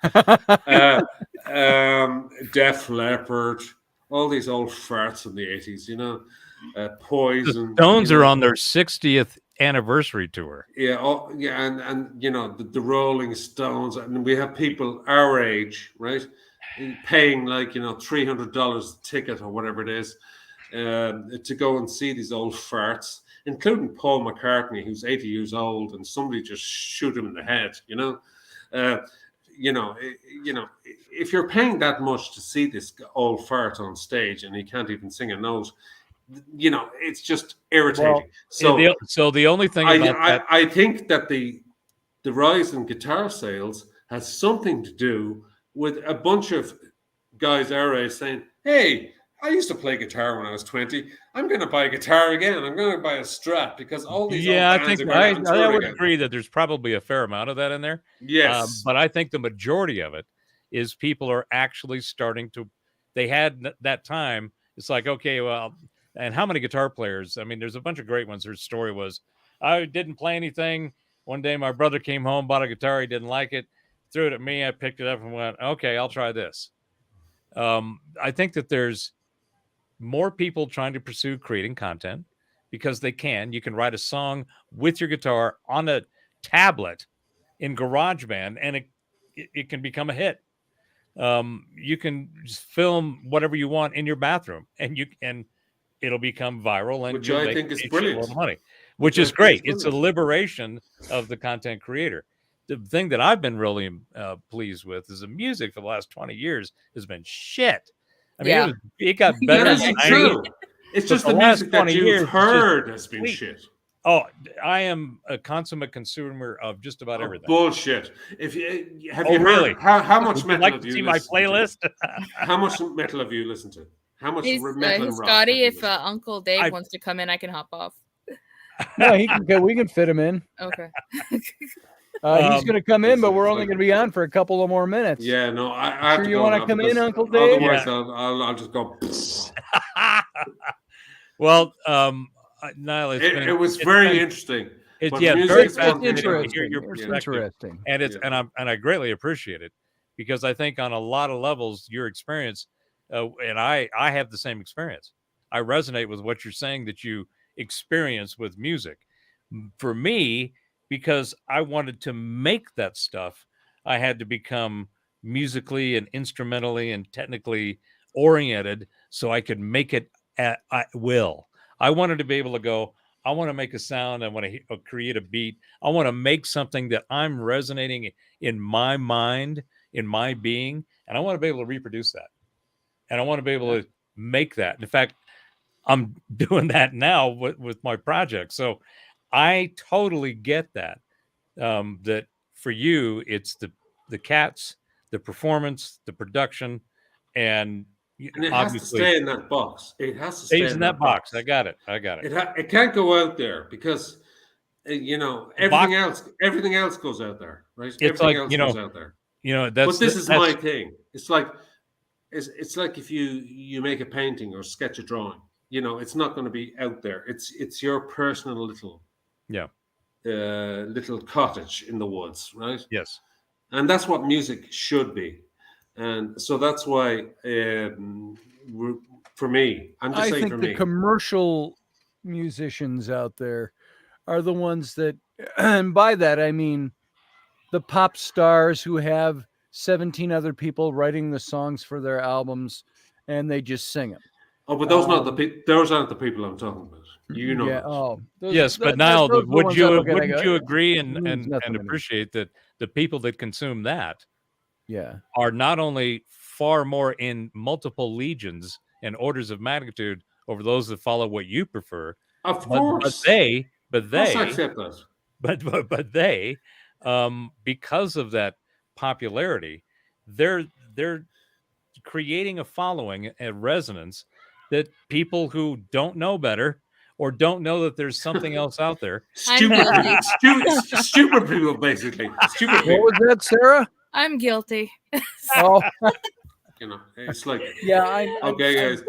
Def Leppard, all these old farts in the 80s, Poison. The Stones are on their 60th anniversary tour. Yeah, and the Rolling Stones, and we have people our age, right, paying like $300 a ticket or whatever it is, to go and see these old farts, including Paul McCartney, who's 80 years old, and somebody just shoot him in the head. If you're paying that much to see this old fart on stage and he can't even sing a note, it's just irritating. Well, so the only thing I think that the rise in guitar sales has something to do with a bunch of guys our age saying, "Hey, I used to play guitar when I was 20. I'm going to buy a guitar again. I'm going to buy a Strat because all these old bands are going to I would agree that there's probably a fair amount of that in there. Yes. But I think the majority of it is people are actually starting to, they had that time. It's like, okay, well, and how many guitar players? I mean, there's a bunch of great ones. Her story was, "I didn't play anything. One day my brother came home, bought a guitar. He didn't like it, threw it at me. I picked it up and went, okay, I'll try this." I think that there's more people trying to pursue creating content because they can. You can write a song with your guitar on a tablet in GarageBand, and it can become a hit. You can just film whatever you want in your bathroom, and it'll become viral, and which I think is brilliant. A lot of money, which is great. It's a liberation of the content creator. The thing that I've been really pleased with is the music for the last 20 years has been shit. I mean, Yeah. it got That better. isn't I- true. It's but just the the last music that 20 years you've is just heard has been sweet. shit. Oh, I am a consummate consumer of just about Oh, everything. bullshit. If you have Oh, you heard really? how much Would you metal like have to you see my listened playlist? to? How much metal have you listened to? How much Hey, metal and rock? Scotty, have you if listened to? Uncle Dave I- wants to come in, I can hop off. No, he can go. We can fit him in. Okay. He's going to come in, but we're it's only like- going to be on for a couple of more minutes. Yeah, no, I have Sure to you go wanna now come in, because Uncle Dave? Otherwise, Yeah. I'll just go. Well, Niall, It was very interesting. It's but yeah, music very is one thing. fascinating to hear Interesting. your It's perspective. interesting. And it's Yeah. and I greatly appreciate it because I think on a lot of levels your experience and I have the same experience. I resonate with what you're saying that you experience with music. For me, because I wanted to make that stuff, I had to become musically and instrumentally and technically oriented so I could make it at will. I wanted to be able to go, I want to make a sound. I want to create a beat. I want to make something that I'm resonating in my mind, in my being, and I want to be able to reproduce that. And I want to be able to make that. In fact, I'm doing that now with my project. So I totally get that. That for you, it's the cats, the performance, the production, and And it has to obviously stay in that box. It has to stay stays in that box. I got it. It can't go out there because everything else goes out there, right? It's Everything like, else goes out there. That's But this is my thing. It's like if you make a painting or sketch a drawing. It's not going to be out there. It's your personal little little cottage in the woods, right? Yes. And that's what music should be. And so that's why, for me, I'm just I saying think for the me. commercial musicians out there are the ones that, and by that I mean the pop stars who have 17 other people writing the songs for their albums, and they just sing them. Oh, but those aren't the people I'm talking about. Yeah. That. Oh, Yes, but Niall, those are the would ones I look at, I wouldn't go, you "Yeah, agree it means nothing and to me." appreciate that the people that consume that Yeah. are not only far more in multiple legions and orders of magnitude over those that follow what you prefer, Of but course. they, Of course I accept that. but they, because of that popularity, they're creating a following, a resonance that people who don't know better or don't know that there's something else out there. Stupid people, basically. Stupid What people. was that, Sarah? I'm guilty. Oh, It's like, yeah. okay, guys.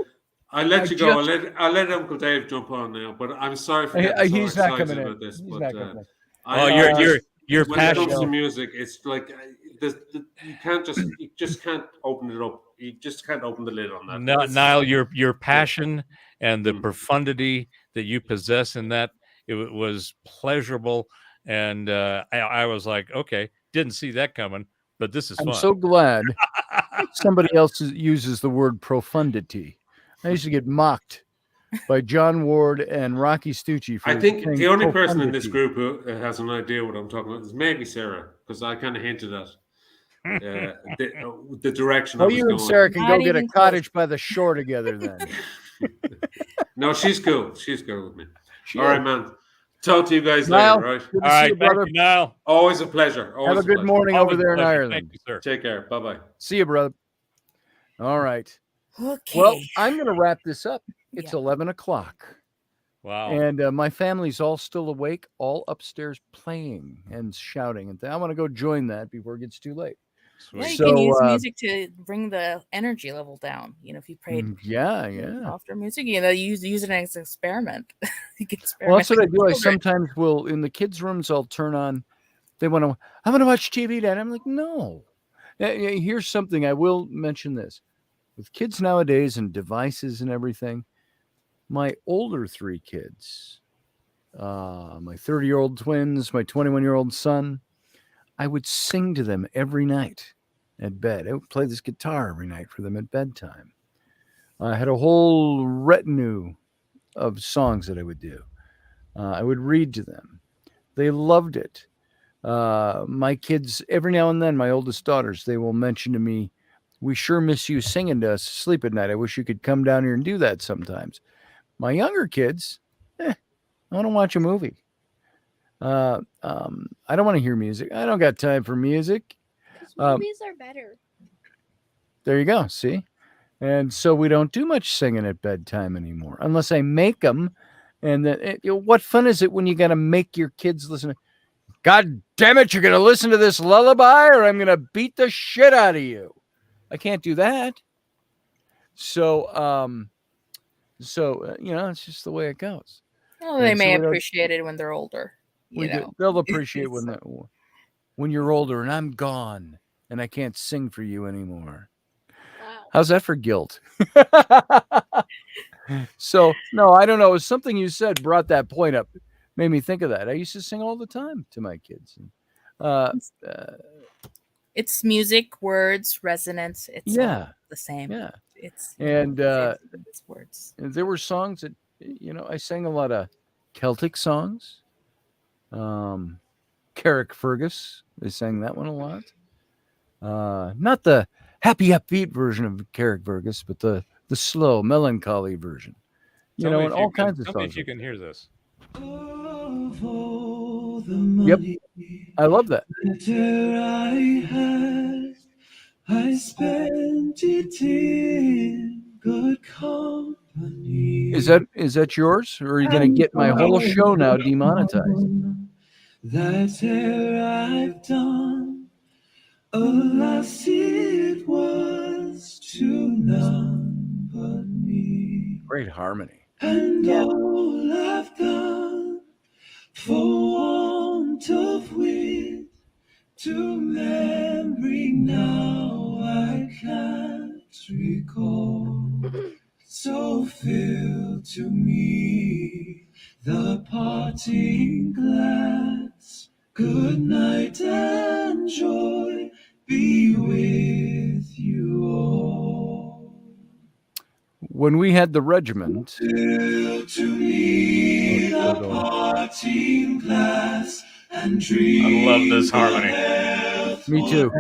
I'll let you go. I'll let Uncle Dave jump on now. But I'm sorry for getting so He's not excited coming in. about this. He's but not coming in. Your when it comes passion. to music, it's like you just can't open it up. You just can't open the lid on that. No, Niall, your passion and the Mm. profundity that you possess in that, it was pleasurable, and I was like, okay, didn't see that coming, but this is I'm fun. so glad somebody else uses the word profundity. I used to get mocked by John Ward and Rocky Stucci for I think saying the only person in this profundity. group who has an idea what I'm talking about is maybe Sarah, because I kind of hinted at the direction. Well, I was you and going. Sarah can Not go get a even close. cottage by the shore together then. No, she's cool. She's cool with me. She All right, is. man. Talk to you guys Niall, later, right? good to All see right, you, thank brother. you, Niall. Always a pleasure. Always Have a good pleasure. morning Always over there in a pleasure. Ireland. Thank you, sir. Take care. Bye bye. See you, brother. All right. Okay. Well, I'm going to wrap this up. It's Yeah. 11 o'clock. Wow. And my family's all still awake, all upstairs playing and shouting. And I want to go join that before it gets too late. Yeah, you Sweet. can So, use music to bring the energy level down. If you played Yeah. softer music, use it as an experiment. You can Well, that's what I experiment do. I with children. sometimes will, in the kids' rooms, I'll turn on, I want to watch TV, Dad. I'm like, no. Here's something, I will mention this. With kids nowadays and devices and everything, my older three kids, my 30-year-old twins, my 21-year-old son, I would sing to them every night at bed. I would play this guitar every night for them at bedtime. I had a whole retinue of songs that I would do. I would read to them. They loved it. My kids, every now and then, my oldest daughters, they will mention to me We sure miss you singing to us to sleep at night. I wish you could come down here and do that sometimes. My younger kids, I want to watch a movie. I don't want to hear music. I don't got time for music. Movies are better. There you go. See? And so we don't do much singing at bedtime anymore, unless I make them. And then, what fun is it when you got to make your kids listen? God damn it, you're going to listen to this lullaby or I'm going to beat the shit out of you. I can't do that. So, it's just the way it goes. Well, they may appreciate it when they're older. They'll appreciate when you're older and I'm gone and I can't sing for you anymore. Wow. How's that for guilt? So, no, I don't know. It was something you said brought that point up. Made me think of that. I used to sing all the time to my kids. It's music, words, resonance. It's all the same. Yeah. It's words. And there were songs that, I sang a lot of Celtic songs. Carrick Fergus, they sang that one a lot. Not the happy upbeat version of Carrick Fergus, but the slow, melancholy version. And all kinds of songs. Tell me if you can hear this. Yep, I love that. I spent it in good company. Is that yours, or are you going to get my whole show now demonetized? That I've done, alas, it was to none but me. Great harmony. And all I've done for want of wit to memory now I can't recall. So fill to me the parting glass. Good night and joy be with you all. When we had the regiment, Fill to me the parting glass and drink. I love this harmony. Me too.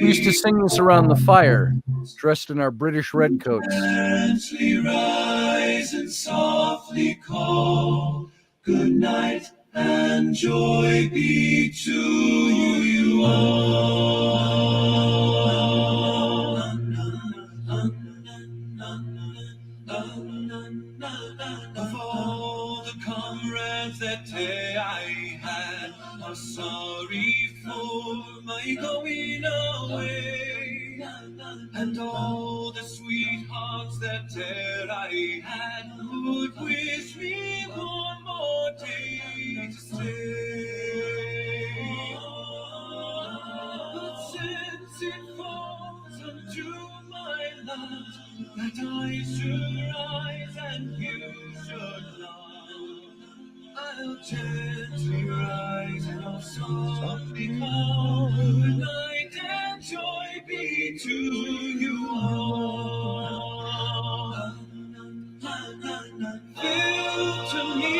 We used to sing this around the fire, dressed in our British redcoats. Gently rise and softly call. Good night and joy be to you all. Of all the comrades that day I had, I'm sorry for my going away. And all the sweethearts that day I had would wish me one more day to stay. But since it falls unto my lot that I should rise and you should not, I'll gently rise and I'll softly call. Good night and joy be to you all. Fill to me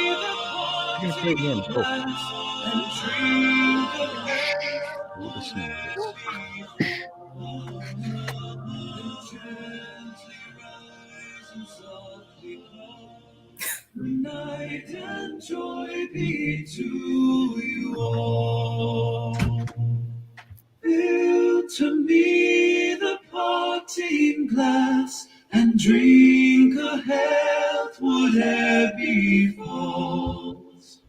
the parting glass and drink the Good night and joy be to you all. Fill to me the parting glass and drink a health whate'er befalls.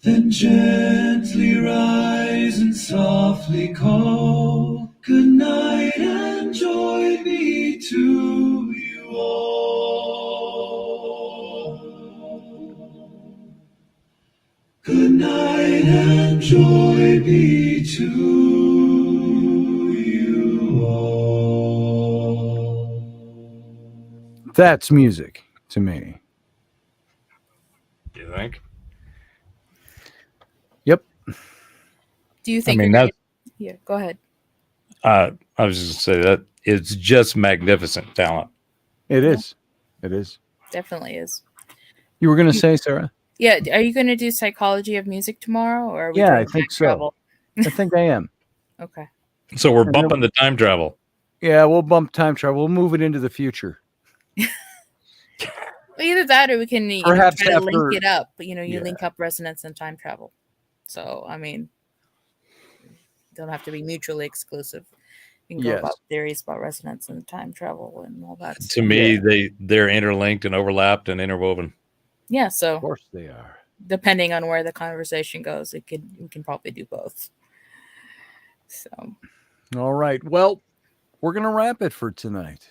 Then gently rise and softly call. Good night and joy be to you all. Good night and joy be to you all. That's music to me. You think? Yep. Do you think? Yeah, go ahead. I was just going to say that it's just magnificent talent. It is. It is. Definitely is. You were going to say, Sarah? Yeah. Are you going to do psychology of music tomorrow, or are we yeah, doing I think time so. travel? I think I am. Okay. So we're bumping the time travel. Yeah, we'll bump time travel. We'll move it into the future. Either that, or we can Perhaps try to link after- it up. You Yeah. link up resonance and time travel. So don't have to be mutually exclusive. You can go Yes. about theories about resonance and time travel and all that. To stuff. me, they're interlinked and overlapped and interwoven. Yeah. Of So course they are. depending on where the conversation goes, we can probably do both. So All right. Well, we're gonna wrap it for tonight.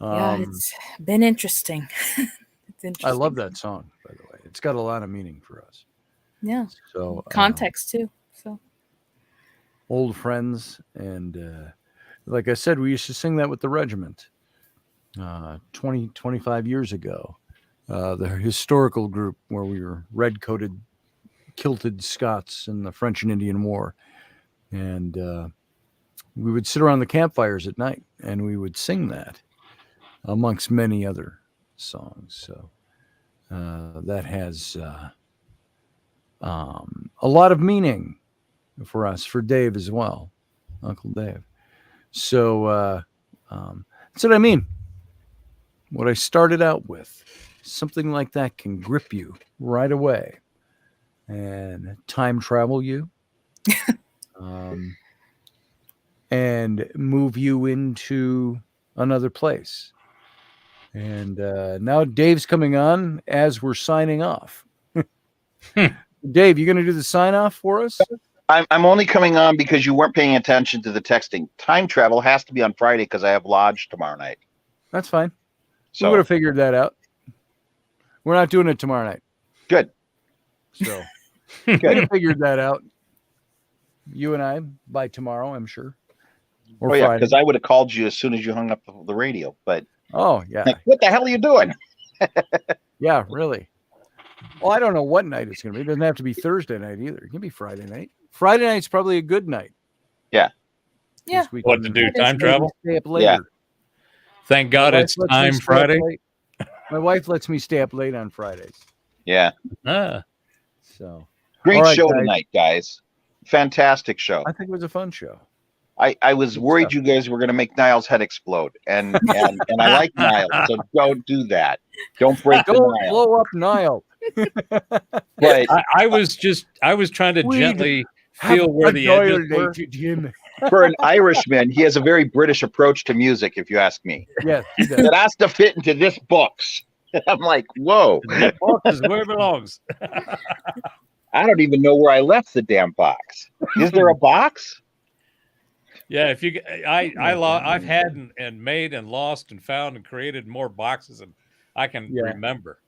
yeah, it's been interesting. It's interesting. I love that song, by the way. It's got a lot of meaning for us. Yeah. So Context too. So old friends, and like I said, we used to sing that with the regiment 25 years ago. The historical group where we were red-coated, kilted Scots in the French and Indian War. And we would sit around the campfires at night, and we would sing that amongst many other songs. So that has a lot of meaning for us, for Dave as well, Uncle Dave. So that's what I mean. What I started out with, something like that can grip you right away and time travel you and move you into another place. And now Dave's coming on as we're signing off. Dave, you going to do the sign off for us? I'm only coming on because you weren't paying attention to the texting. Time travel has to be on Friday because I have lodge tomorrow night. That's fine. So We would have figured that out. We're not doing it tomorrow night. good. So we would have figured that out. You and I by tomorrow, I'm sure. Or Oh yeah, Friday. because I would have called you as soon as you hung up the radio. But Oh, yeah. like, what the hell are you doing? Yeah, really. Well, I don't know what night it's going to be. It doesn't have to be Thursday night either. It can be Friday night. Friday night's probably a good night. Yeah. Yeah. This weekend. What to do? Time Maybe travel? Stay up later. Yeah. Thank God My wife it's lets me Time stay up Friday. late. My wife lets me stay up late on Fridays. Yeah, Ah, So great All right, show guys. tonight, guys. Fantastic show. I think it was a fun show. I was worried you guys were going to make Niall's head explode, and I like Niall, so don't do that. Don't break the Don't Niall. blow up Niall. But I was trying to We'd gently Have feel where the edges were. annihilated him. for an Irishman, he has a very British approach to music, if you ask me. Yes, he does. It has to fit into this box. I'm like, whoa. That box is where it belongs. I don't even know where I left the damn box. Is there a box? Yeah, if you, I've had and made and lost and found and created more boxes than I can remember.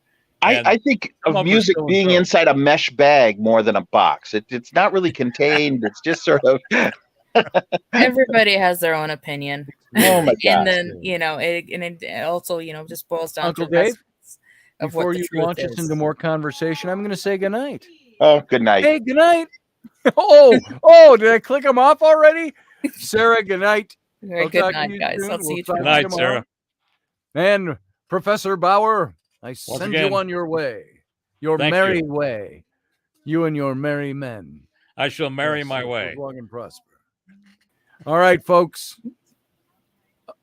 And I think some of are music still being in inside a mesh bag more than a box. It's not really contained. It's just sort of. Everybody has their own opinion. Oh my And God. then it also just boils down Uncle to Dave, essence of before what the you truth launch us is. into more conversation, I'm going to say goodnight. Oh, good night. Hey, good night. Oh, did I click them off already? Sarah, good night. Very I'll good talk to night, you guys. soon. I'll see We'll you talk Good to tomorrow. night, tomorrow. Sarah. And Professor Bauer, I send again, you on your way, your thank merry you. way, you and your merry men. I shall marry Yes, my live way. long and prosper. All right, folks.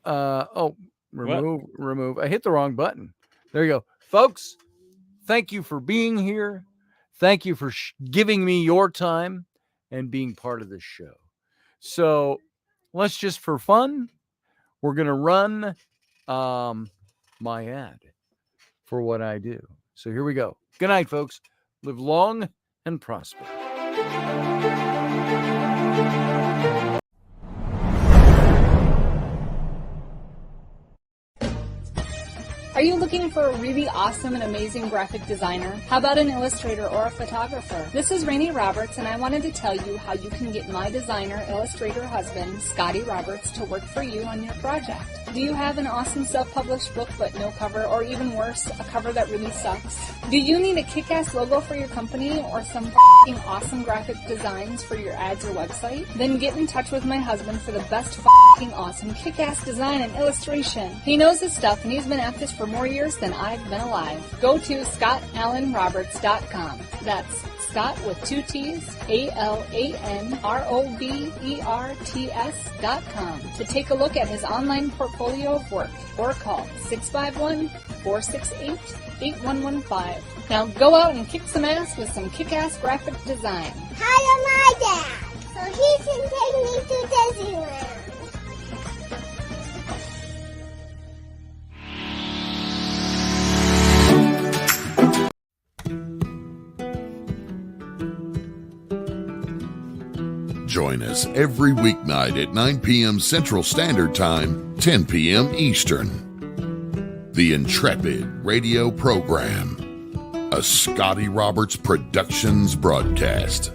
Remove. I hit the wrong button. There you go. Folks, thank you for being here. Thank you for giving me your time and being part of this show. So let's just, for fun, we're going to run my ad for what I do. So here we go. Good night, folks. Live long and prosper. Are you looking for a really awesome and amazing graphic designer? How about an illustrator or a photographer? This is Rainey Roberts, and I wanted to tell you how you can get my designer, illustrator husband, Scotty Roberts, to work for you on your project. Do you have an awesome self-published book but no cover, or even worse, a cover that really sucks? Do you need a kick-ass logo for your company or some f***ing awesome graphic designs for your ads or website? Then get in touch with my husband for the best f***ing awesome kick-ass design and illustration. He knows his stuff, and he's been at this for more years than I've been alive. Go to ScottAllenRoberts.com. That's Scott with 2 T's, ALANROBERTS.com to take a look at his online portfolio of work or call 651-468-8115. Now go out and kick some ass with some kick-ass graphic design. Hire my dad so he can take me to Disneyland. Join us every weeknight at 9 p.m. Central Standard Time, 10 p.m. Eastern. The Intrepid radio program, a Scotty Roberts Productions broadcast.